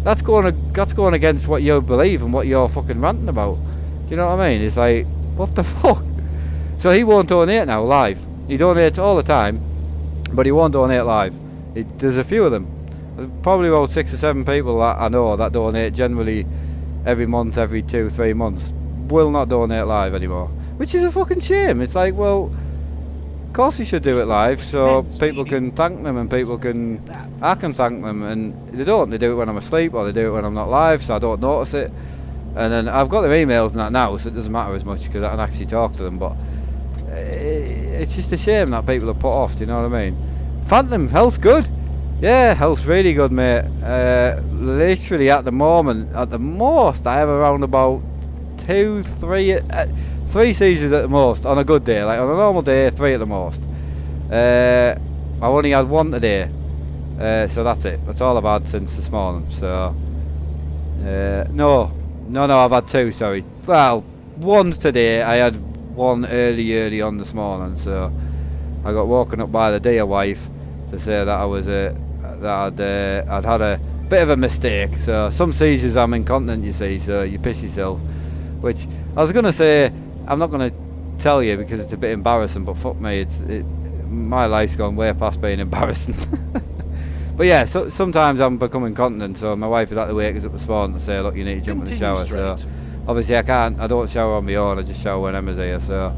Speaker 1: that's going against what you believe and what you're fucking ranting about. Do you know what I mean? It's like, what the fuck? So he won't donate now live. He donates all the time, but he won't donate live. There's a few of them. There's probably about 6 or 7 people that I know that donate generally every month, every 2-3 months. Will not donate live anymore, which is a fucking shame. It's like, well, of course you should do it live so people can thank them, and people can, I can thank them, and they don't. They do it when I'm asleep, or they do it when I'm not live, so I don't notice it. And then I've got their emails and that now, so it doesn't matter as much because I can actually talk to them. But it's just a shame that people are put off. Do you know what I mean? Phantom, health's good. Yeah, health's really good, mate. Literally at the moment, at the most, I have around about 3 seizures at the most on a good day. Like on a normal day, 3 at the most. I've only had 1 today, so that's it. That's all I've had since this morning. So no, I've had 2. Sorry. Well, 1 today. I had 1 early on this morning. So I got woken up by the dear wife to say that I was I'd had a bit of a mistake. So some seizures I'm incontinent, you see. So you piss yourself. Which I was gonna say, I'm not gonna tell you because it's a bit embarrassing, but fuck me, my life's gone way past being embarrassing. But yeah, so sometimes I'm becoming incontinent, so my wife has had to wake us up this morning to say, look, you need to jump in the shower. So obviously I don't shower on my own, I just shower when Emma's here. So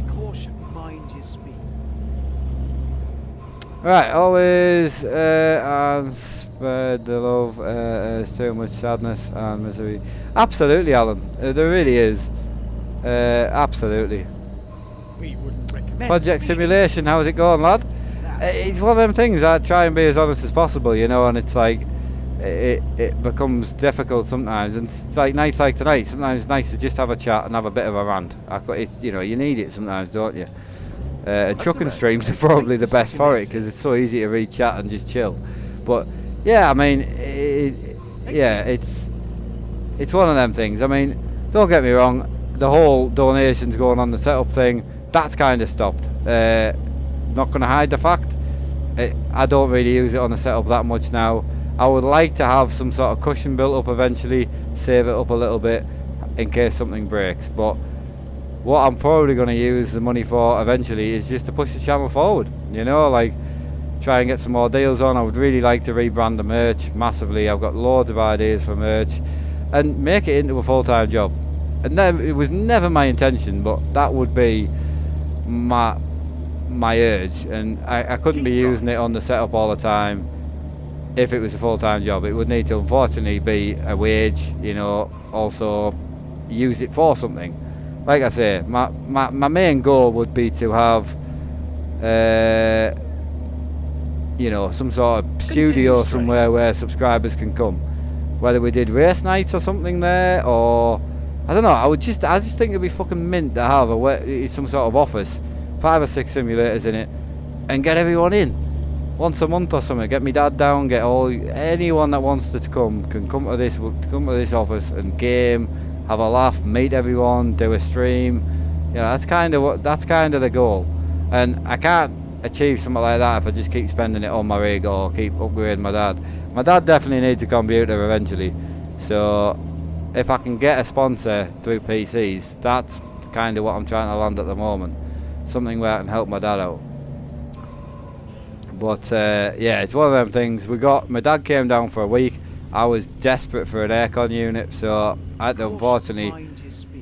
Speaker 4: Caution, mind your speed.
Speaker 1: right, always and spread the love. There's too much sadness and misery. Absolutely, Alan. There really is. Absolutely.
Speaker 4: We wouldn't recommend
Speaker 1: Project
Speaker 4: speeding.
Speaker 1: Simulation, how's it going, lad? It's one of them things. I try and be as honest as possible, you know, and it's like it becomes difficult sometimes. And it's like nights like tonight. Sometimes it's nice to just have a chat and have a bit of a rant. You know, you need it sometimes, don't you? And trucking streams are probably the best for it because it's so easy to read chat and just chill. But yeah, I mean, it's one of them things. I mean, don't get me wrong, the whole donations going on the setup thing, that's kind of stopped. Not going to hide the fact, I don't really use it on the setup that much now. I would like to have some sort of cushion built up eventually, save it up a little bit in case something breaks. But what I'm probably going to use the money for eventually is just to push the channel forward, you know, like try and get some more deals on. I would really like to rebrand the merch massively. I've got loads of ideas for merch and make it into a full-time job. And then it was never my intention, but that would be my urge, and I couldn't be using it on the setup all the time if it was a full-time job. It would need to unfortunately be a wage, you know, also use it for something. Like I say, my main goal would be to have you know, some sort of studio somewhere where subscribers can come, whether we did race nights or something there, or I don't know. I just think it'd be fucking mint to have some sort of office 5 or 6 simulators in it, and get everyone in once a month or something. Get me dad down, get anyone that wants to come can come to this office and game, have a laugh, meet everyone, do a stream. You know, that's kind of the goal. And I can't achieve something like that if I just keep spending it on my rig or keep upgrading my dad. My dad definitely needs a computer eventually, so if I can get a sponsor through PCs, that's kind of what I'm trying to land at the moment. Something where I can help my dad out. But yeah, it's one of them things. My dad came down for a week. I was desperate for an aircon unit, so I had to unfortunately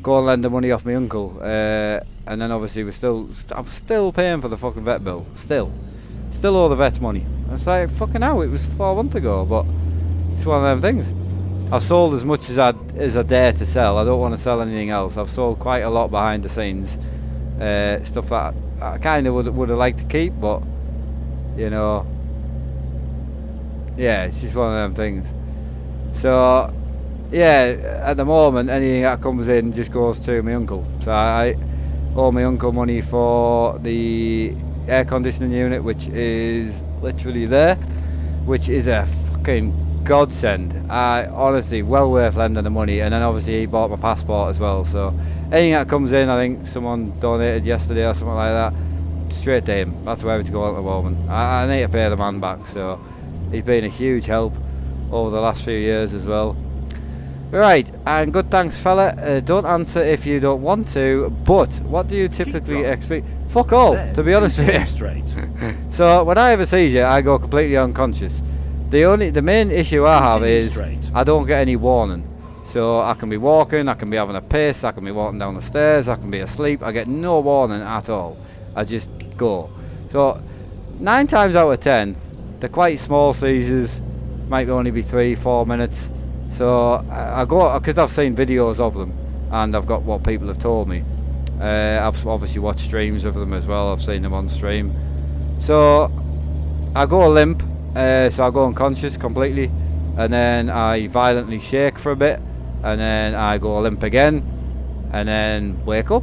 Speaker 1: go and lend the money off my uncle. And then obviously I'm still paying for the fucking vet bill. Still owe the vet's money. It's like, fucking hell, it was 4 months ago, but it's one of them things. I've sold as much as I dare to sell. I don't want to sell anything else. I've sold quite a lot behind the scenes. Stuff that I kind of would have liked to keep, but you know, yeah, it's just one of them things. So yeah, at the moment anything that comes in just goes to my uncle. So I owe my uncle money for the air conditioning unit, which is literally there, which is a fucking godsend. Honestly, well worth lending the money. And then obviously he bought my passport as well, so anything that comes in, I think someone donated yesterday or something like that, straight to him. That's where it's going at the moment. I need to pay the man back, so he's been a huge help over the last few years as well. Right, and good thanks fella. Don't answer if you don't want to, but what do you typically expect? Fuck all, to be honest with you.
Speaker 3: Straight.
Speaker 1: So when I have a seizure, I go completely unconscious. The main issue I have is I don't get any warning. So I can be walking, I can be having a piss, I can be walking down the stairs, I can be asleep. I get no warning at all. I just go. So 9 times out of 10, they're quite small seizures. Might only be 3-4 minutes. So I go, because I've seen videos of them and I've got what people have told me. I've obviously watched streams of them as well. I've seen them on stream. So I go limp, so I go unconscious completely, and then I violently shake for a bit, and then I go limp again, and then wake up,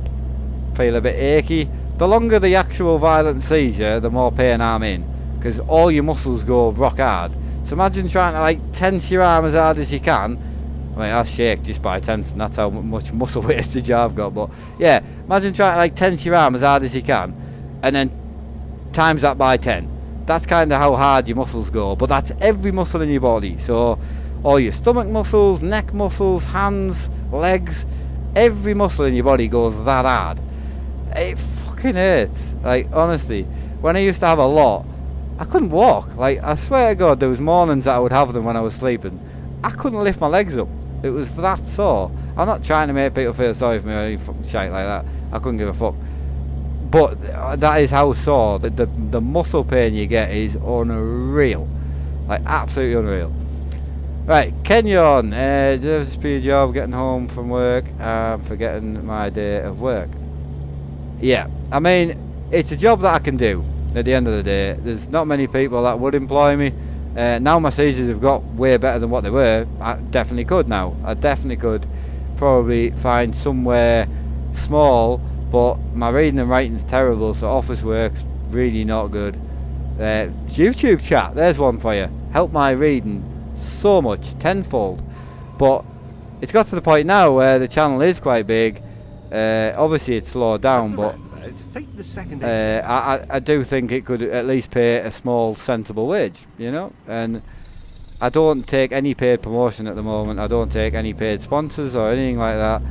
Speaker 1: feel a bit achy. The longer the actual violent seizure, the more pain I'm in, because all your muscles go rock hard. So imagine trying to like tense your arm as hard as you can. I mean, I shake just by tensing, that's how much muscle wastage I've got. But yeah, imagine trying to like tense your arm as hard as you can, and then times that by 10. That's kind of how hard your muscles go, but that's every muscle in your body. So all your stomach muscles, neck muscles, hands, legs, every muscle in your body goes that hard. It fucking hurts. Like, honestly, when I used to have a lot, I couldn't walk. Like, I swear to God, there was mornings that I would have them when I was sleeping. I couldn't lift my legs up. It was that sore. I'm not trying to make people feel sorry for me or any fucking shit like that. I couldn't give a fuck. But that is how sore. The muscle pain you get is unreal. Like, absolutely unreal. Right, Kenyon. Deserves to be a job getting home from work and forgetting my day of work. Yeah, I mean, it's a job that I can do. At the end of the day, there's not many people that would employ me. Now my seizures have got way better than what they were. I definitely could now. I definitely could probably find somewhere small, but my reading and writing's terrible, so office work's really not good. YouTube chat, there's one for you. Help my reading so much, tenfold. But it's got to the point now where the channel is quite big. Obviously it's slowed down, but
Speaker 4: Take the second
Speaker 1: I do think it could at least pay a small sensible wage, you know. And I don't take any paid promotion at the moment. I don't take any paid sponsors or anything like that.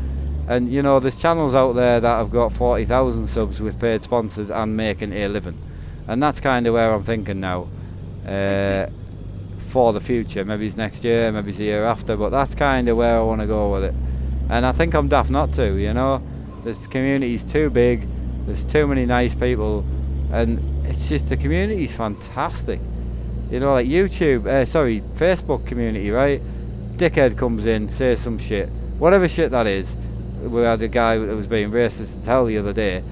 Speaker 1: And you know, there's channels out there that have got 40,000 subs with paid sponsors and making a living, and that's kind of where I'm thinking now. For the future, maybe it's next year, maybe it's the year after, but that's kind of where I want to go with it. And I think I'm daft not to, you know. This community's too big. There's too many nice people, and it's just, the community's fantastic. You know, like Facebook community, right? Dickhead comes in, says some shit, whatever shit that is. We had a guy that was being racist as hell the other day.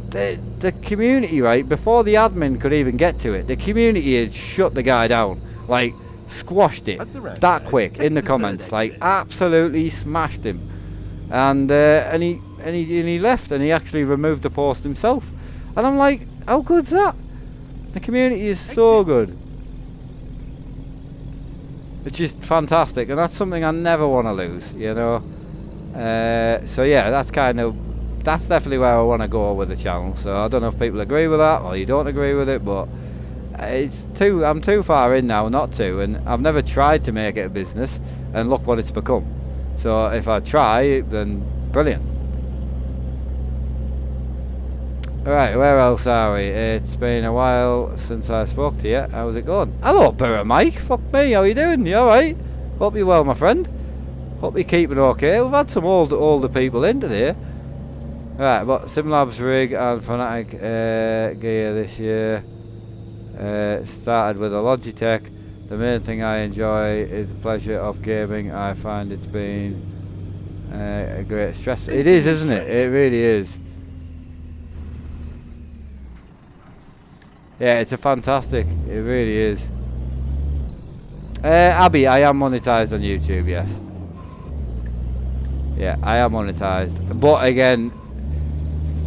Speaker 1: The community, right, before the admin could even get to it, the community had shut the guy down, like squashed it that quick in the comments, like absolutely smashed him. And he left, and he actually removed the post himself. And I'm like, how good's that? The community is so good. It's just fantastic, and that's something I never want to lose, you know. So yeah, that's definitely where I want to go with the channel. So I don't know if people agree with that or you don't agree with it, but I'm too far in now not to, and I've never tried to make it a business, and look what it's become. So if I try, then brilliant. Right, where else are we? It's been a while since I spoke to you. How's it going? Hello, Burra Mike. Fuck me, how you doing? You alright? Hope you're well, my friend. Hope you're keeping okay. We've had some older people in today. Right, but Simlabs rig and Fanatic gear this year. Started with a Logitech. The main thing I enjoy is the pleasure of gaming. I find it's been a great stress. It is, isn't it? It really is. Yeah, it's a fantastic. It really is. Abby, I am monetized on YouTube, yes. Yeah, I am monetized. But again,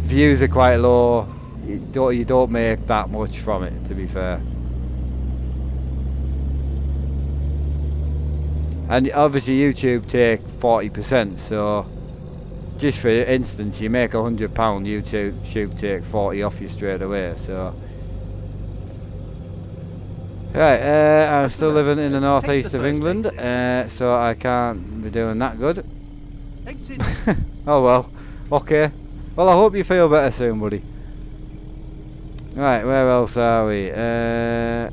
Speaker 1: views are quite low. You don't make that much from it, to be fair. And obviously YouTube take 40%, so just for instance, you make £100, YouTube take 40 off you straight away, so. Right, I'm still living in the northeast of England, so I can't be doing that good. Oh well, okay. Well, I hope you feel better soon, buddy. Right, where else are we? I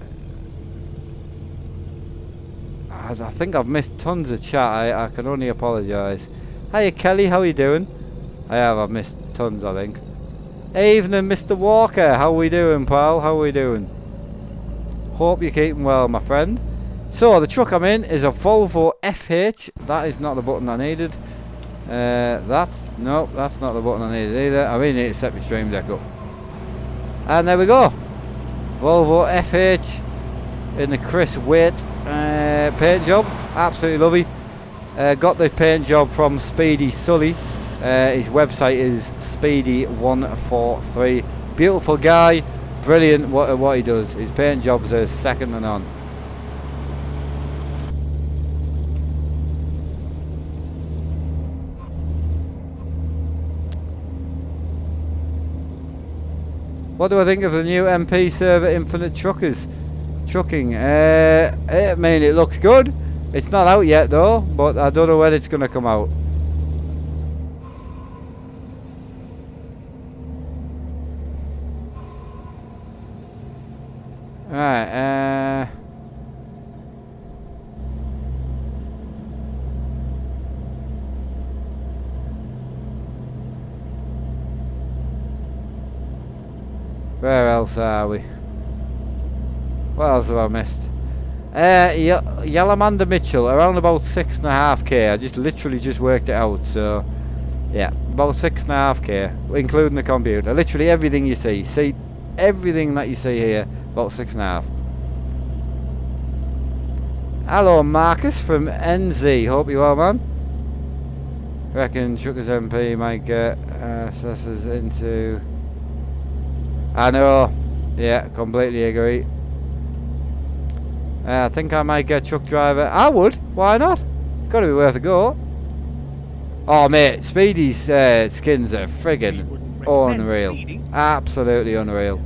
Speaker 1: think I've missed tons of chat. I can only apologise. Hiya Kelly, how are you doing? I've missed tons, I think. Evening, Mr. Walker. How we doing, pal? How we doing? Hope you're keeping well, my friend. So, the truck I'm in is a Volvo FH. That is not the button I needed. No, that's not the button I needed either. I really need to set my stream deck up. And there we go. Volvo FH in the Chris Waite paint job. Absolutely lovely. Got this paint job from Speedy Sully. His website is Speedy143. Beautiful guy. Brilliant what he does. His paint jobs are second to none. What do I think of the new MP server Infinite Trucking? I mean, it looks good. It's not out yet though, but I don't know when it's going to come out. Right, where else are we? What else have I missed? Yellamander Mitchell, around about 6.5k. I literally just worked it out, so yeah, about 6.5k, including the computer. Literally everything you see, everything that you see here, about 6.5. Hello Marcus from NZ, hope you're well, man. Reckon Chuckers MP might get assessors into. I know, yeah, completely agree. I think I might get truck driver. I would, why not? Gotta be worth a go. Oh mate, Speedy's skins are friggin' unreal. Absolutely unreal.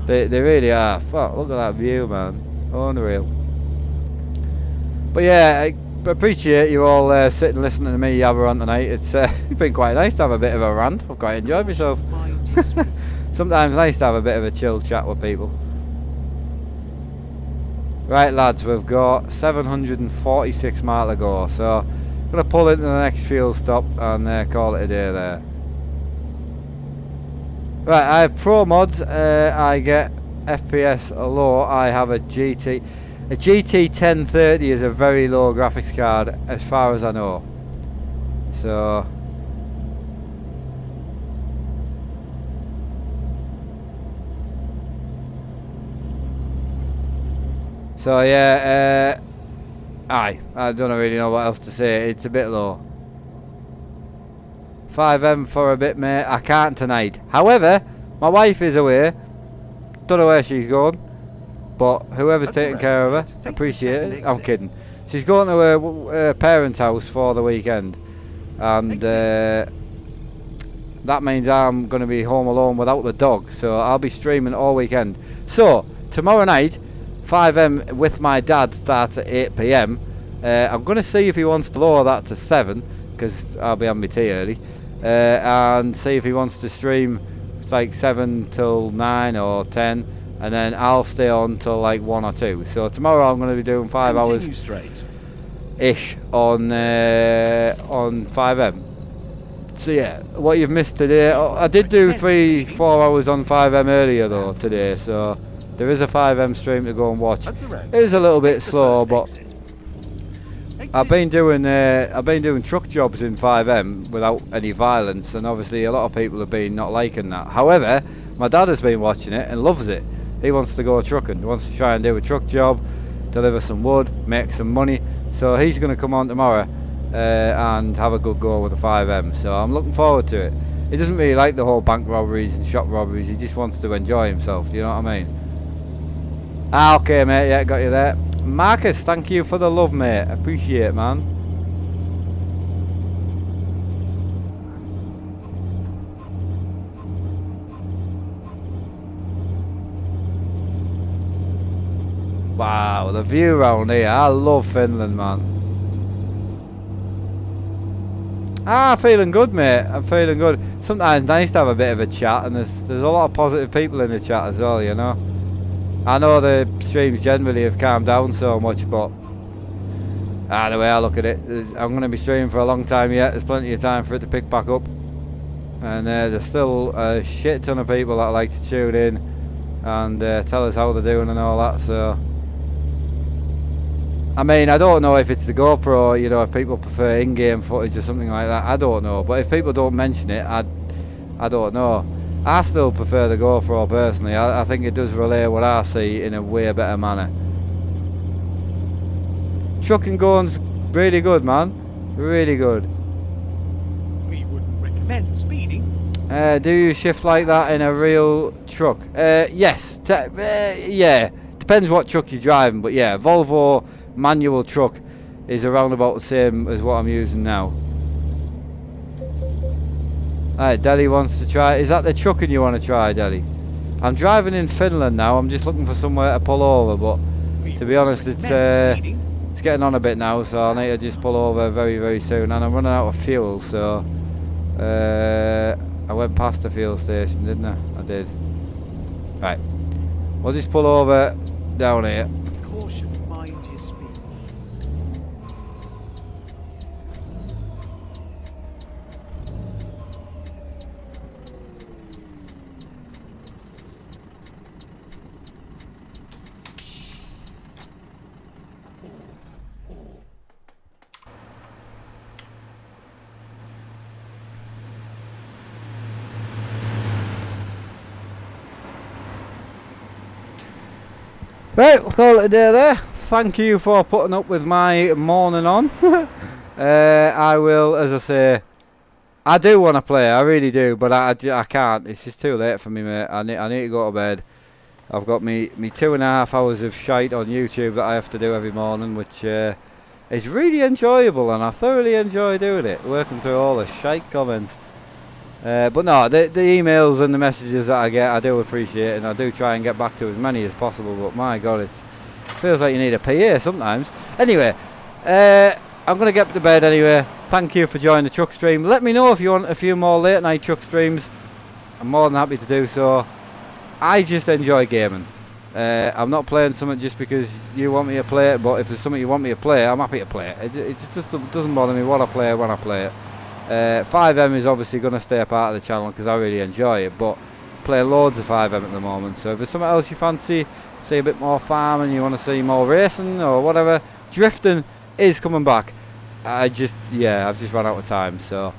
Speaker 1: They really are. Fuck, look at that view, man. Unreal. But yeah, I appreciate you all sitting listening to me yabber on tonight. It's been quite nice to have a bit of a rant. I've quite enjoyed myself. Sometimes nice to have a bit of a chill chat with people. Right lads, we've got 746 miles to go, so I'm going to pull into the next fuel stop and call it a day there. Right, I have Pro Mods, I get FPS low. I have a GT 1030 is a very low graphics card as far as I know. So yeah, I don't really know what else to say. It's a bit low. 5M for a bit, mate. I can't tonight. However, My wife is away. Don't know where she's going. But whoever's taking care of her, appreciate it. I'm kidding. She's going to her parents' house for the weekend. And that means I'm going to be home alone without the dog. So I'll be streaming all weekend. So, tomorrow night, 5M with my dad starts at 8 PM. I'm going to see if he wants to lower that to 7. Because I'll be having my tea early. And see if he wants to stream. It's like 7 till 9 or 10. And then I'll stay on till like 1 or 2. So tomorrow I'm going to be doing 5 hours ish on 5M. So yeah, what you've missed today, I did do 3-4 hours on 5M earlier though today. So there is a 5M stream to go and watch. It is a little bit slow, but I've been doing truck jobs in 5M without any violence, and obviously a lot of people have been not liking that. However, my dad has been watching it and loves it. He wants to go trucking. He wants to try and do a truck job, deliver some wood, make some money. So he's going to come on tomorrow and have a good go with the 5M. So I'm looking forward to it. He doesn't really like the whole bank robberies and shop robberies. He just wants to enjoy himself. Do you know what I mean? Ah, okay, mate. Yeah, got you there. Marcus, thank you for the love, mate. Appreciate it, man. Wow, the view around here. I love Finland, man. Ah, feeling good, mate. I'm feeling good. Sometimes it's nice to have a bit of a chat, and there's a lot of positive people in the chat as well, you know. I know the streams generally have calmed down so much, but the way I look at it, I'm going to be streaming for a long time yet. There's plenty of time for it to pick back up. And there's still a shit ton of people that like to tune in and tell us how they're doing and all that, so... I mean, I don't know if it's the GoPro, you know, if people prefer in-game footage or something like that, I don't know. But if people don't mention it, I don't know. I still prefer the GoPro personally. I think it does relay what I see in a way better manner. Trucking going's really good, man. Really good.
Speaker 4: We wouldn't recommend speeding.
Speaker 1: Do you shift like that in a real truck? Yes. Yeah. Depends what truck you're driving, but yeah, Volvo manual truck is around about the same as what I'm using now. Alright, Deli wants to try. Is that the trucking you want to try, Deli? I'm driving in Finland now. I'm just looking for somewhere to pull over, but to be honest, it's getting on a bit now, so I need to just pull over very, very soon. And I'm running out of fuel, so I went past the fuel station, didn't I? I did. Right, we'll just pull over down here.
Speaker 4: Caution, mind your speed.
Speaker 1: Right, we'll call it a day there. Thank you for putting up with my morning on. I will, as I say, I do want to play, I really do, but I can't. It's just too late for me, mate. I need to go to bed. I've got me 2.5 hours of shite on YouTube that I have to do every morning, which is really enjoyable, and I thoroughly enjoy doing it, working through all the shite comments. But no, the emails and the messages that I get, I do appreciate, and I do try and get back to as many as possible, but my god, it feels like you need a PA sometimes. Anyway, I'm going to get to bed anyway. Thank you for joining the truck stream. Let me know if you want a few more late night truck streams. I'm more than happy to do so. I just enjoy gaming. I'm not playing something just because you want me to play it, but if there's something you want me to play, I'm happy to play it. It just doesn't bother me what I play when I play it. 5M is obviously going to stay a part of the channel because I really enjoy it, but I play loads of 5M at the moment, so if there's something else you fancy, see a bit more farming, you want to see more racing or whatever, drifting is coming back. I've just run out of time, so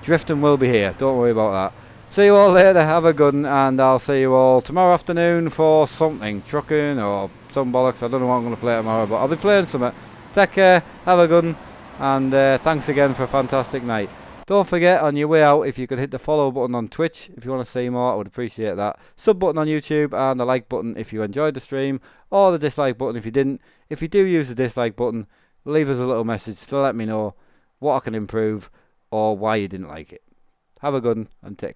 Speaker 1: drifting will be here, don't worry about that. See you all later, have a good one, and I'll see you all tomorrow afternoon for something, trucking or some bollocks. I don't know what I'm going to play tomorrow, but I'll be playing something. Take care, have a good one, and thanks again for a fantastic night. Don't forget, on your way out, if you could hit the follow button on Twitch if you want to see more, I would appreciate that. Sub button on YouTube, and the like button if you enjoyed the stream, or the dislike button if you didn't. If you do use the dislike button, leave us a little message to let me know what I can improve or why you didn't like it. Have a good one, and take care.